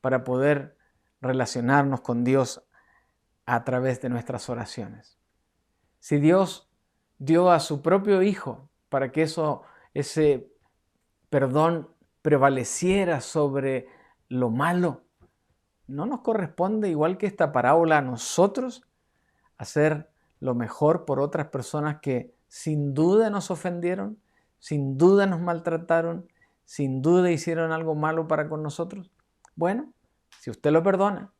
para poder relacionarnos con Dios a través de nuestras oraciones. Si Dios dio a su propio Hijo para que ese perdón prevaleciera sobre lo malo, ¿no nos corresponde, igual que esta parábola, a nosotros hacer lo mejor por otras personas que sin duda nos ofendieron, sin duda nos maltrataron, sin duda hicieron algo malo para con nosotros? Bueno, si usted lo perdona,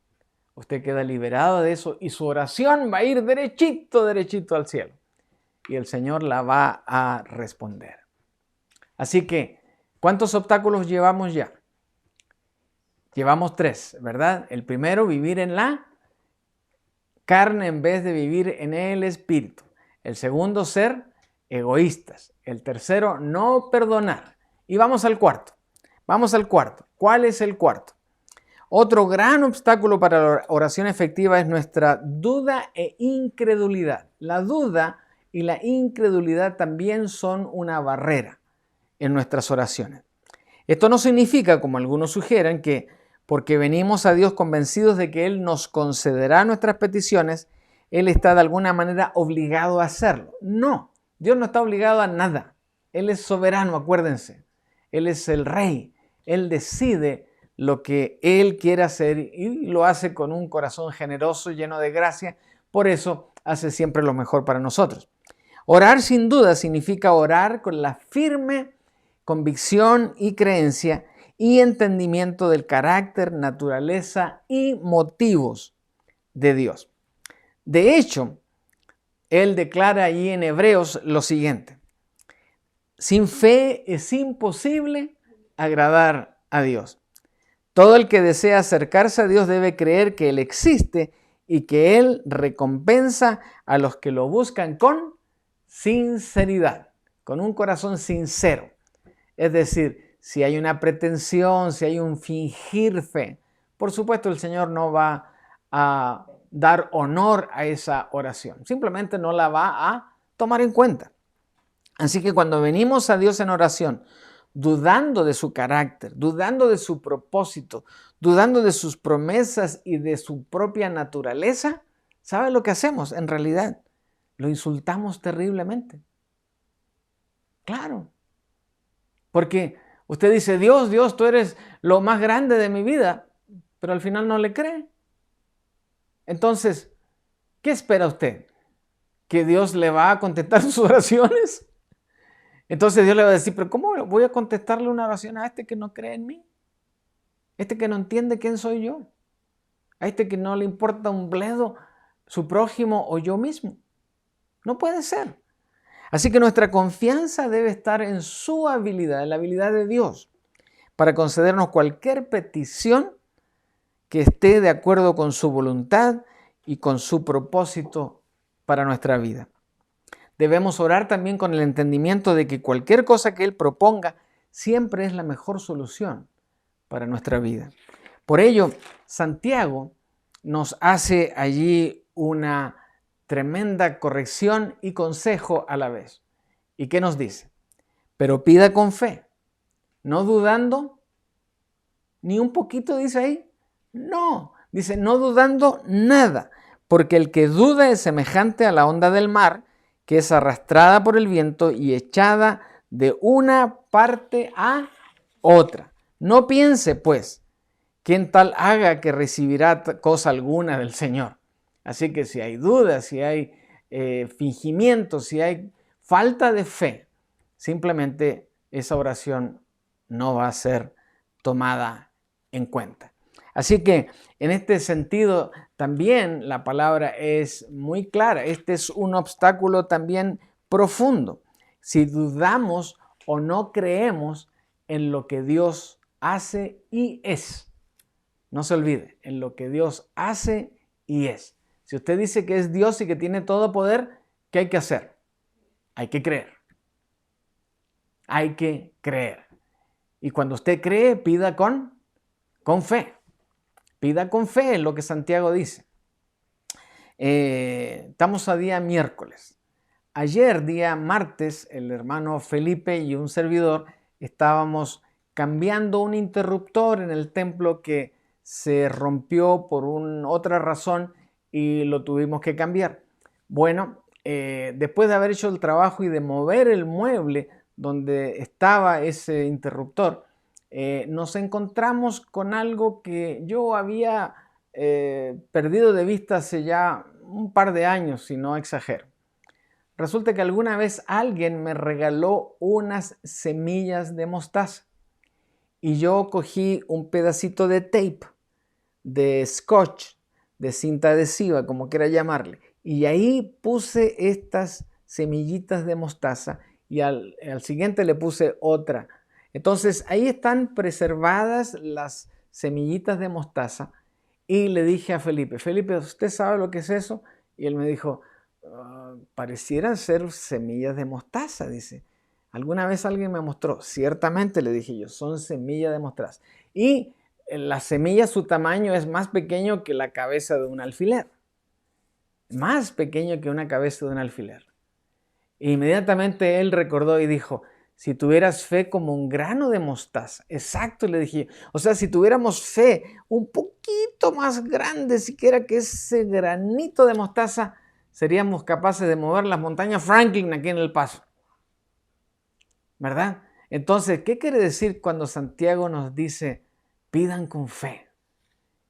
usted queda liberado de eso y su oración va a ir derechito al cielo. Y el Señor la va a responder. Así que, ¿cuántos obstáculos llevamos ya? Llevamos 3, ¿verdad? El primero, vivir en la carne en vez de vivir en el espíritu. El segundo, ser egoístas. El tercero, no perdonar. Y vamos al cuarto. ¿Cuál es el cuarto? Otro gran obstáculo para la oración efectiva es nuestra duda e incredulidad. La duda y la incredulidad también son una barrera en nuestras oraciones. Esto no significa, como algunos sugieren, que porque venimos a Dios convencidos de que Él nos concederá nuestras peticiones, Él está de alguna manera obligado a hacerlo. No, Dios no está obligado a nada. Él es soberano, acuérdense. Él es el Rey. Él decide lo que Él quiere hacer y lo hace con un corazón generoso, lleno de gracia. Por eso hace siempre lo mejor para nosotros. Orar sin duda significa orar con la firme convicción y creencia y entendimiento del carácter, naturaleza y motivos de Dios. De hecho, Él declara allí en Hebreos lo siguiente: sin fe es imposible agradar a Dios. Todo el que desea acercarse a Dios debe creer que Él existe y que Él recompensa a los que lo buscan con sinceridad, con un corazón sincero. Es decir, si hay una pretensión, si hay un fingir fe, por supuesto el Señor no va a dar honor a esa oración. Simplemente no la va a tomar en cuenta. Así que cuando venimos a Dios en oración, dudando de su carácter, dudando de su propósito, dudando de sus promesas y de su propia naturaleza, ¿sabe lo que hacemos? En realidad, lo insultamos terriblemente. Claro. Porque usted dice, Dios, tú eres lo más grande de mi vida, pero al final no le cree. Entonces, ¿qué espera usted? ¿Que Dios le va a contestar sus oraciones? Entonces Dios le va a decir, pero ¿cómo voy a contestarle una oración a este que no cree en mí? Este que no entiende quién soy yo. A este que no le importa un bledo su prójimo o yo mismo. No puede ser. Así que nuestra confianza debe estar en su habilidad, en la habilidad de Dios, para concedernos cualquier petición que esté de acuerdo con su voluntad y con su propósito para nuestra vida. Debemos orar también con el entendimiento de que cualquier cosa que Él proponga siempre es la mejor solución para nuestra vida. Por ello, Santiago nos hace allí una tremenda corrección y consejo a la vez. ¿Y qué nos dice? Pero pida con fe, no dudando ni un poquito, dice ahí. No, dice no dudando nada, porque el que duda es semejante a la onda del mar, que es arrastrada por el viento y echada de una parte a otra. No piense, pues, quien tal haga que recibirá cosa alguna del Señor. Así que si hay dudas, si hay fingimiento, si hay falta de fe, simplemente esa oración no va a ser tomada en cuenta. Así que en este sentido también la palabra es muy clara. Este es un obstáculo también profundo. Si dudamos o no creemos en lo que Dios hace y es. No se olvide, en lo que Dios hace y es. Si usted dice que es Dios y que tiene todo poder, ¿qué hay que hacer? Hay que creer. Hay que creer. Y cuando usted cree, pida con fe. Pida con fe, es lo que Santiago dice. Estamos a día miércoles. Ayer, día martes, el hermano Felipe y un servidor estábamos cambiando un interruptor en el templo que se rompió por otra razón y lo tuvimos que cambiar. Bueno, después de haber hecho el trabajo y de mover el mueble donde estaba ese interruptor, nos encontramos con algo que yo había perdido de vista hace ya un par de años, si no exagero. Resulta que alguna vez alguien me regaló unas semillas de mostaza y yo cogí un pedacito de tape, de scotch, de cinta adhesiva, como quiera llamarle, y ahí puse estas semillitas de mostaza y al siguiente le puse otra. Entonces ahí están preservadas las semillitas de mostaza y le dije a Felipe, Felipe, ¿usted sabe lo que es eso? Y él me dijo, parecieran ser semillas de mostaza, dice. ¿Alguna vez alguien me mostró? Ciertamente, le dije yo, son semillas de mostaza. Y la semilla, su tamaño es más pequeño que la cabeza de un alfiler. Más pequeño que una cabeza de un alfiler. E inmediatamente él recordó y dijo, si tuvieras fe como un grano de mostaza. Exacto, le dije. O sea, si tuviéramos fe un poquito más grande, siquiera que ese granito de mostaza, seríamos capaces de mover las montañas Franklin aquí en El Paso. ¿Verdad? Entonces, ¿qué quiere decir cuando Santiago nos dice, pidan con fe?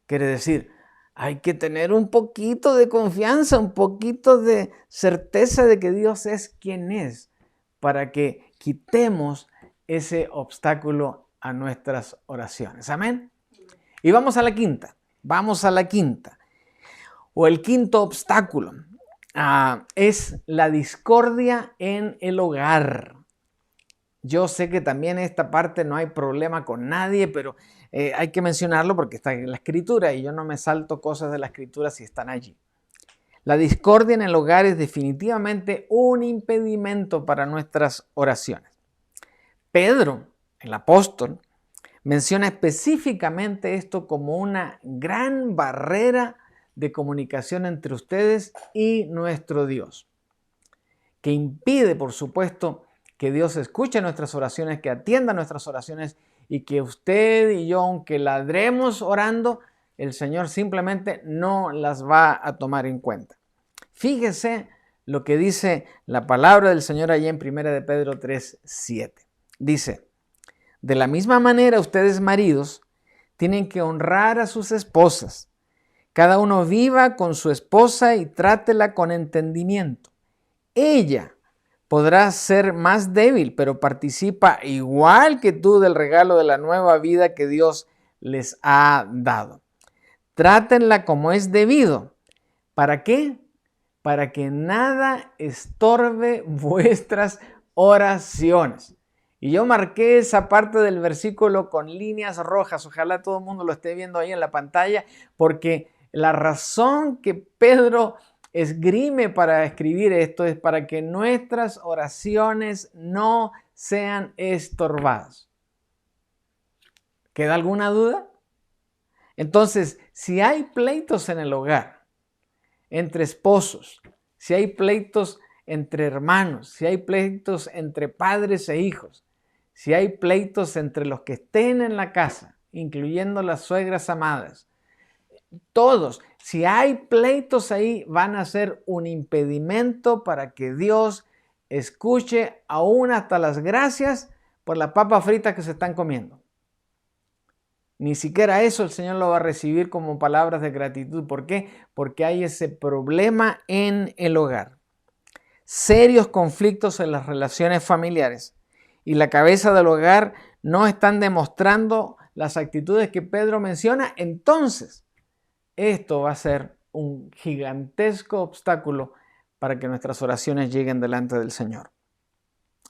Quiere decir, hay que tener un poquito de confianza, un poquito de certeza de que Dios es quien es, para que quitemos ese obstáculo a nuestras oraciones. Amén. Y vamos a la quinta. Vamos a la quinta. O el quinto obstáculo es la discordia en el hogar. Yo sé que también en esta parte no hay problema con nadie, pero hay que mencionarlo porque está en la Escritura y yo no me salto cosas de la Escritura si están allí. La discordia en el hogar es definitivamente un impedimento para nuestras oraciones. Pedro, el apóstol, menciona específicamente esto como una gran barrera de comunicación entre ustedes y nuestro Dios, que impide, por supuesto, que Dios escuche nuestras oraciones, que atienda nuestras oraciones y que usted y yo, aunque ladremos orando, el Señor simplemente no las va a tomar en cuenta. Fíjese lo que dice la palabra del Señor allí en 1 de Pedro 3:7. Dice, de la misma manera ustedes maridos tienen que honrar a sus esposas. Cada uno viva con su esposa y trátela con entendimiento. Ella podrá ser más débil, pero participa igual que tú del regalo de la nueva vida que Dios les ha dado. Trátenla como es debido. ¿Para qué? Para que nada estorbe vuestras oraciones. Y yo marqué esa parte del versículo con líneas rojas. Ojalá todo el mundo lo esté viendo ahí en la pantalla, porque la razón que Pedro esgrime para escribir esto es para que nuestras oraciones no sean estorbadas. ¿Queda alguna duda? Entonces, si hay pleitos en el hogar, entre esposos, si hay pleitos entre hermanos, si hay pleitos entre padres e hijos, si hay pleitos entre los que estén en la casa, incluyendo las suegras amadas, todos, si hay pleitos ahí, van a ser un impedimento para que Dios escuche aún hasta las gracias por la papa frita que se están comiendo. Ni siquiera eso el Señor lo va a recibir como palabras de gratitud. ¿Por qué? Porque hay ese problema en el hogar. Serios conflictos en las relaciones familiares. Y la cabeza del hogar no están demostrando las actitudes que Pedro menciona. Entonces, esto va a ser un gigantesco obstáculo para que nuestras oraciones lleguen delante del Señor.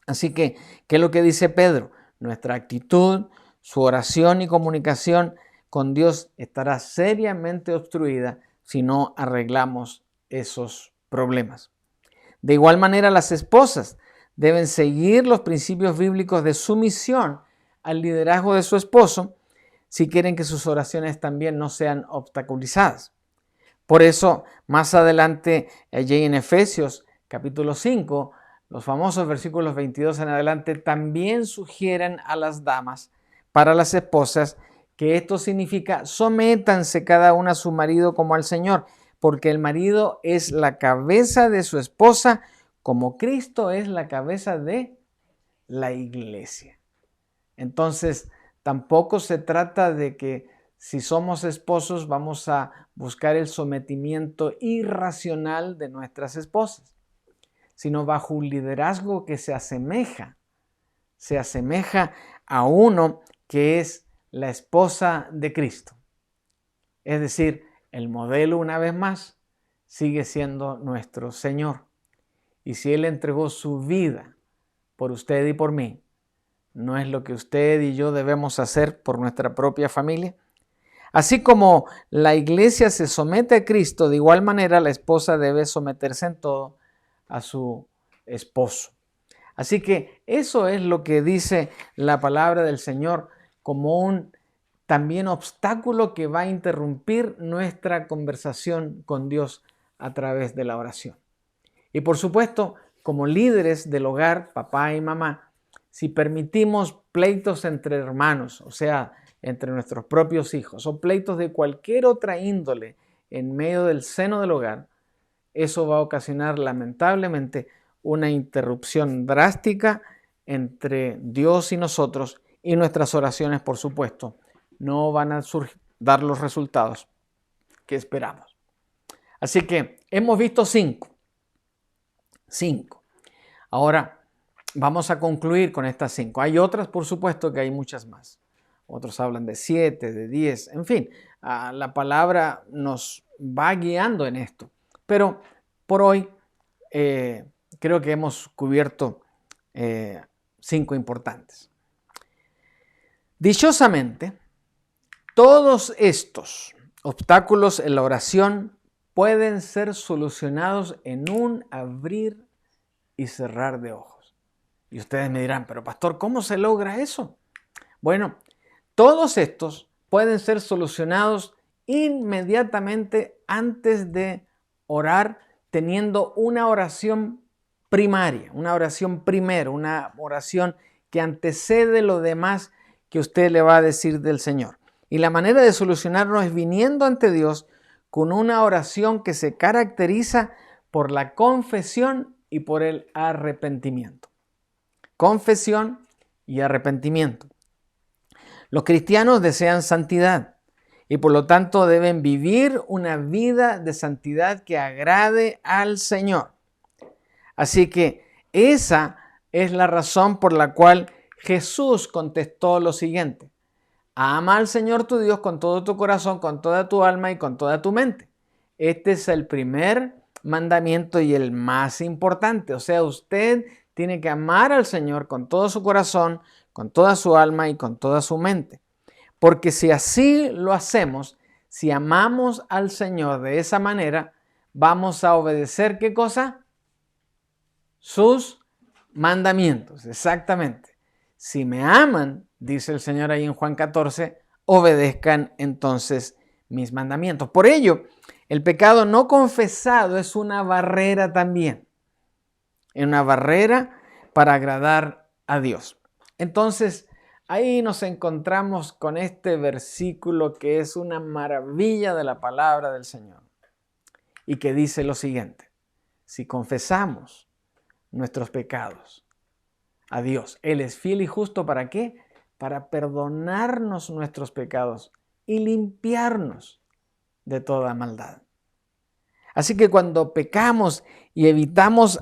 Así que, ¿qué es lo que dice Pedro? Nuestra actitud, su oración y comunicación con Dios estará seriamente obstruida si no arreglamos esos problemas. De igual manera, las esposas deben seguir los principios bíblicos de sumisión al liderazgo de su esposo si quieren que sus oraciones también no sean obstaculizadas. Por eso, más adelante, allí en Efesios capítulo 5, los famosos versículos 22 en adelante también sugieren a las damas, para las esposas, que esto significa sométanse cada uno a su marido como al Señor, porque el marido es la cabeza de su esposa, como Cristo es la cabeza de la iglesia. Entonces, tampoco se trata de que si somos esposos vamos a buscar el sometimiento irracional de nuestras esposas, sino bajo un liderazgo que se asemeja a uno que es la esposa de Cristo. Es decir, el modelo, una vez más, sigue siendo nuestro Señor. Y si Él entregó su vida por usted y por mí, ¿no es lo que usted y yo debemos hacer por nuestra propia familia? Así como la iglesia se somete a Cristo, de igual manera la esposa debe someterse en todo a su esposo. Así que eso es lo que dice la palabra del Señor como un también obstáculo que va a interrumpir nuestra conversación con Dios a través de la oración. Y por supuesto, como líderes del hogar, papá y mamá, si permitimos pleitos entre hermanos, o sea, entre nuestros propios hijos, o pleitos de cualquier otra índole en medio del seno del hogar, eso va a ocasionar lamentablemente una interrupción drástica entre Dios y nosotros, y nuestras oraciones, por supuesto, no van a dar los resultados que esperamos. Así que hemos visto 5. Ahora vamos a concluir con estas 5. Hay otras, por supuesto, que hay muchas más. Otros hablan de 7, de 10, en fin, la palabra nos va guiando en esto. Pero por hoy creo que hemos cubierto 5 importantes. Dichosamente, todos estos obstáculos en la oración pueden ser solucionados en un abrir y cerrar de ojos. Y ustedes me dirán, pero pastor, ¿cómo se logra eso? Bueno, todos estos pueden ser solucionados inmediatamente antes de orar, teniendo una oración primaria, una oración primero, una oración que antecede lo demás que usted le va a decir del Señor. Y la manera de solucionarlo es viniendo ante Dios con una oración que se caracteriza por la confesión y por el arrepentimiento. Confesión y arrepentimiento. Los cristianos desean santidad y por lo tanto deben vivir una vida de santidad que agrade al Señor. Así que esa es la razón por la cual Jesús contestó lo siguiente: ama al Señor tu Dios con todo tu corazón, con toda tu alma y con toda tu mente. Este es el primer mandamiento y el más importante. O sea, usted tiene que amar al Señor con todo su corazón, con toda su alma y con toda su mente. Porque si así lo hacemos, si amamos al Señor de esa manera, vamos a obedecer, ¿qué cosa? Sus mandamientos, exactamente. Si me aman, dice el Señor ahí en Juan 14, obedezcan entonces mis mandamientos. Por ello, el pecado no confesado es una barrera también. Es una barrera para agradar a Dios. Entonces, ahí nos encontramos con este versículo que es una maravilla de la palabra del Señor y que dice lo siguiente: si confesamos nuestros pecados a Dios, Él es fiel y justo, ¿para qué? Para perdonarnos nuestros pecados y limpiarnos de toda maldad. Así que cuando pecamos y evitamos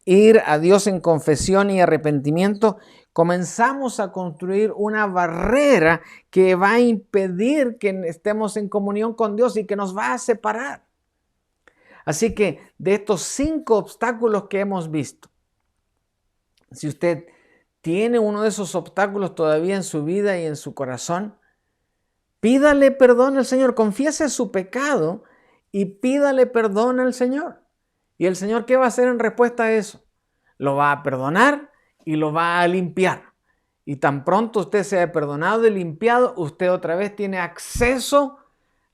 ir a Dios en confesión y arrepentimiento, comenzamos a construir una barrera que va a impedir que estemos en comunión con Dios y que nos va a separar. Así que de estos 5 obstáculos que hemos visto, si usted tiene uno de esos obstáculos todavía en su vida y en su corazón, pídale perdón al Señor, confiese su pecado y pídale perdón al Señor. ¿Y el Señor qué va a hacer en respuesta a eso? Lo va a perdonar y lo va a limpiar. Y tan pronto usted sea perdonado y limpiado, usted otra vez tiene acceso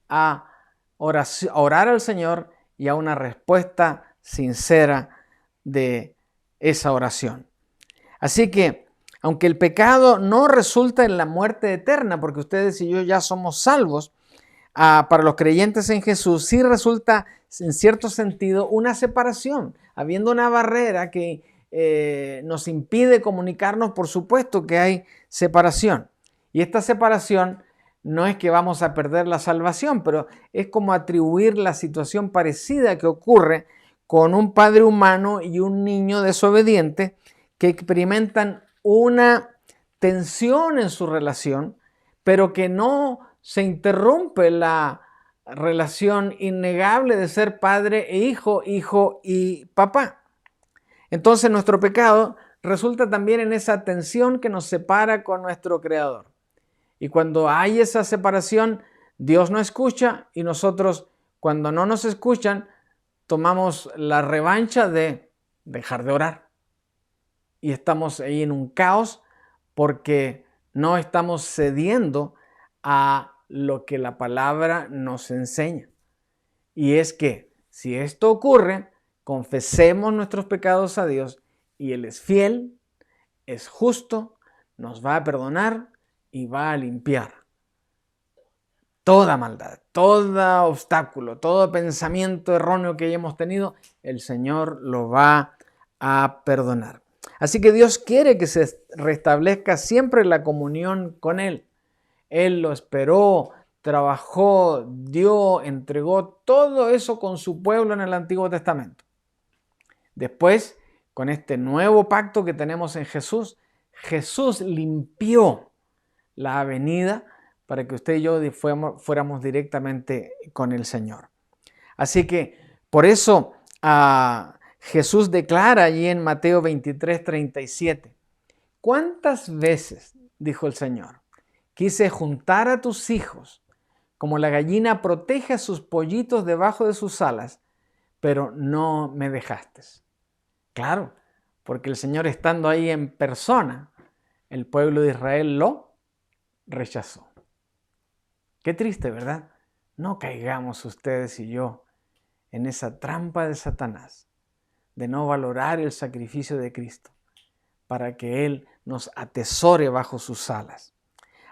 a orar al Señor y a una respuesta sincera de esa oración. Así que Aunque el pecado no resulta en la muerte eterna, porque ustedes y yo ya somos salvos, para los creyentes en Jesús sí resulta en cierto sentido una separación, habiendo una barrera que nos impide comunicarnos. Por supuesto que hay separación, y esta separación no es que vamos a perder la salvación, pero es como atribuir la situación parecida que ocurre con un padre humano y un niño desobediente que experimentan una tensión en su relación, pero que no se interrumpe la relación innegable de ser padre e hijo, hijo y papá. Entonces nuestro pecado resulta también en esa tensión que nos separa con nuestro Creador. Y cuando hay esa separación, Dios no escucha, y nosotros, cuando no nos escuchan, tomamos la revancha de dejar de orar. Y estamos ahí en un caos porque no estamos cediendo a lo que la palabra nos enseña. Y es que si esto ocurre, confesemos nuestros pecados a Dios, y Él es fiel, es justo, nos va a perdonar y va a limpiar toda maldad, todo obstáculo, todo pensamiento erróneo que hayamos tenido. El Señor lo va a perdonar. Así que Dios quiere que se restablezca siempre la comunión con Él. Él lo esperó, trabajó, dio, entregó todo eso con su pueblo en el Antiguo Testamento. Después, con este nuevo pacto que tenemos en Jesús, Jesús limpió la avenida para que usted y yo fuéramos directamente con el Señor. Así que por eso Jesús declara allí en Mateo 23:37, ¿cuántas veces, dijo el Señor, quise juntar a tus hijos como la gallina protege a sus pollitos debajo de sus alas, pero no me dejaste? Claro, porque el Señor, estando ahí en persona, el pueblo de Israel lo rechazó. Qué triste, ¿verdad? No caigamos ustedes y yo en esa trampa de Satanás, de no valorar el sacrificio de Cristo para que Él nos atesore bajo sus alas.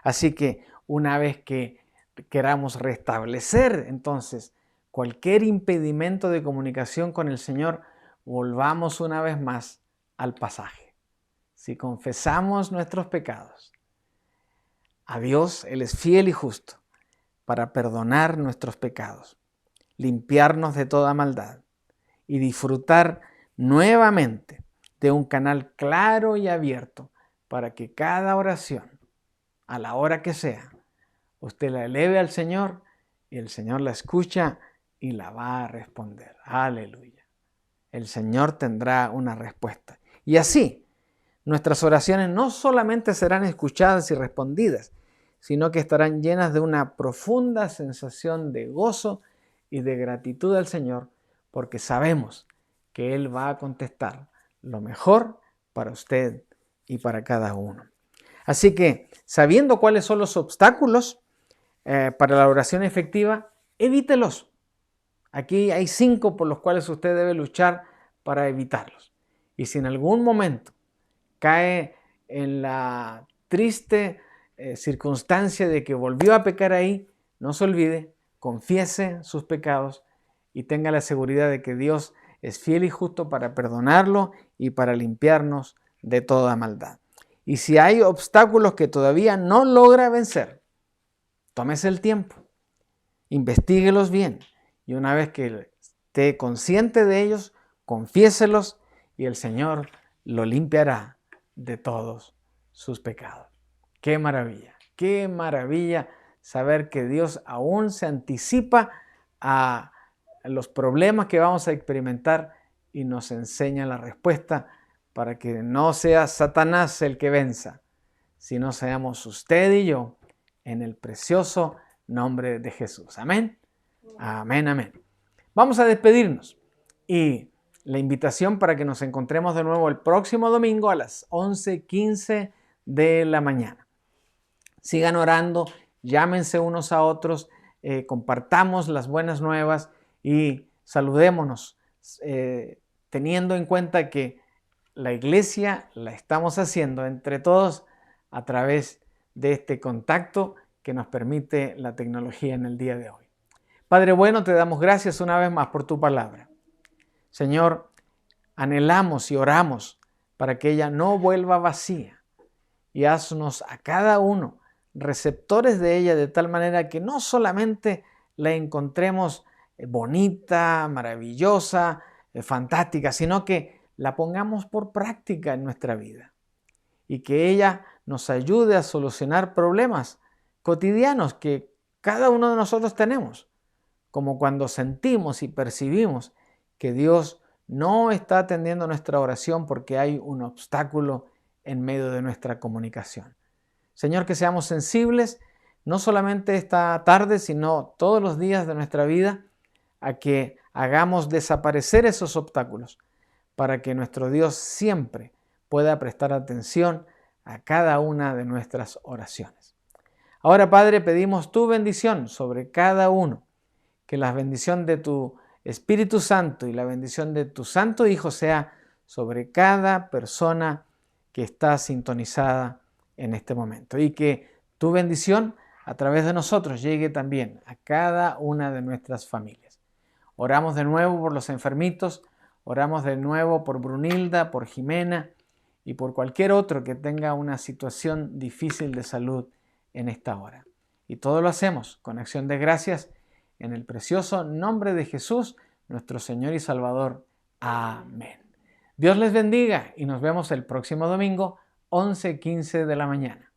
Así que una vez que queramos restablecer entonces cualquier impedimento de comunicación con el Señor, volvamos una vez más al pasaje. Si confesamos nuestros pecados a Dios, Él es fiel y justo para perdonar nuestros pecados, limpiarnos de toda maldad y disfrutar nuevamente de un canal claro y abierto para que cada oración, a la hora que sea, usted la eleve al Señor y el Señor la escucha y la va a responder. Aleluya. El Señor tendrá una respuesta. Y así, nuestras oraciones no solamente serán escuchadas y respondidas, sino que estarán llenas de una profunda sensación de gozo y de gratitud al Señor, porque sabemos que Él va a contestar lo mejor para usted y para cada uno. Así que, sabiendo cuáles son los obstáculos para la oración efectiva, evítelos. Aquí hay 5 por los cuales usted debe luchar para evitarlos. Y si en algún momento cae en la triste circunstancia de que volvió a pecar ahí, no se olvide, confiese sus pecados y tenga la seguridad de que Dios es fiel y justo para perdonarlo y para limpiarnos de toda maldad. Y si hay obstáculos que todavía no logra vencer, tómese el tiempo, investíguelos bien, y una vez que esté consciente de ellos, confiéselos y el Señor lo limpiará de todos sus pecados. ¡Qué maravilla saber que Dios aún se anticipa a los problemas que vamos a experimentar y nos enseña la respuesta para que no sea Satanás el que venza, sino seamos usted y yo, en el precioso nombre de Jesús. Amén. Amén, amén. Vamos a despedirnos y la invitación para que nos encontremos de nuevo el próximo domingo a las 11:15 de la mañana. Sigan orando, llámense unos a otros, compartamos las buenas nuevas y saludémonos, teniendo en cuenta que la iglesia la estamos haciendo entre todos a través de este contacto que nos permite la tecnología en el día de hoy. Padre bueno, te damos gracias una vez más por tu palabra. Señor, anhelamos y oramos para que ella no vuelva vacía y haznos a cada uno receptores de ella de tal manera que no solamente la encontremos bonita, maravillosa, fantástica, sino que la pongamos por práctica en nuestra vida y que ella nos ayude a solucionar problemas cotidianos que cada uno de nosotros tenemos, como cuando sentimos y percibimos que Dios no está atendiendo nuestra oración porque hay un obstáculo en medio de nuestra comunicación. Señor, que seamos sensibles, no solamente esta tarde, sino todos los días de nuestra vida, a que hagamos desaparecer esos obstáculos para que nuestro Dios siempre pueda prestar atención a cada una de nuestras oraciones. Ahora, Padre, pedimos tu bendición sobre cada uno, que la bendición de tu Espíritu Santo y la bendición de tu Santo Hijo sea sobre cada persona que está sintonizada en este momento y que tu bendición a través de nosotros llegue también a cada una de nuestras familias. Oramos de nuevo por los enfermitos, oramos de nuevo por Brunilda, por Jimena y por cualquier otro que tenga una situación difícil de salud en esta hora. Y todo lo hacemos con acción de gracias en el precioso nombre de Jesús, nuestro Señor y Salvador. Amén. Dios les bendiga y nos vemos el próximo domingo, 11:15 de la mañana.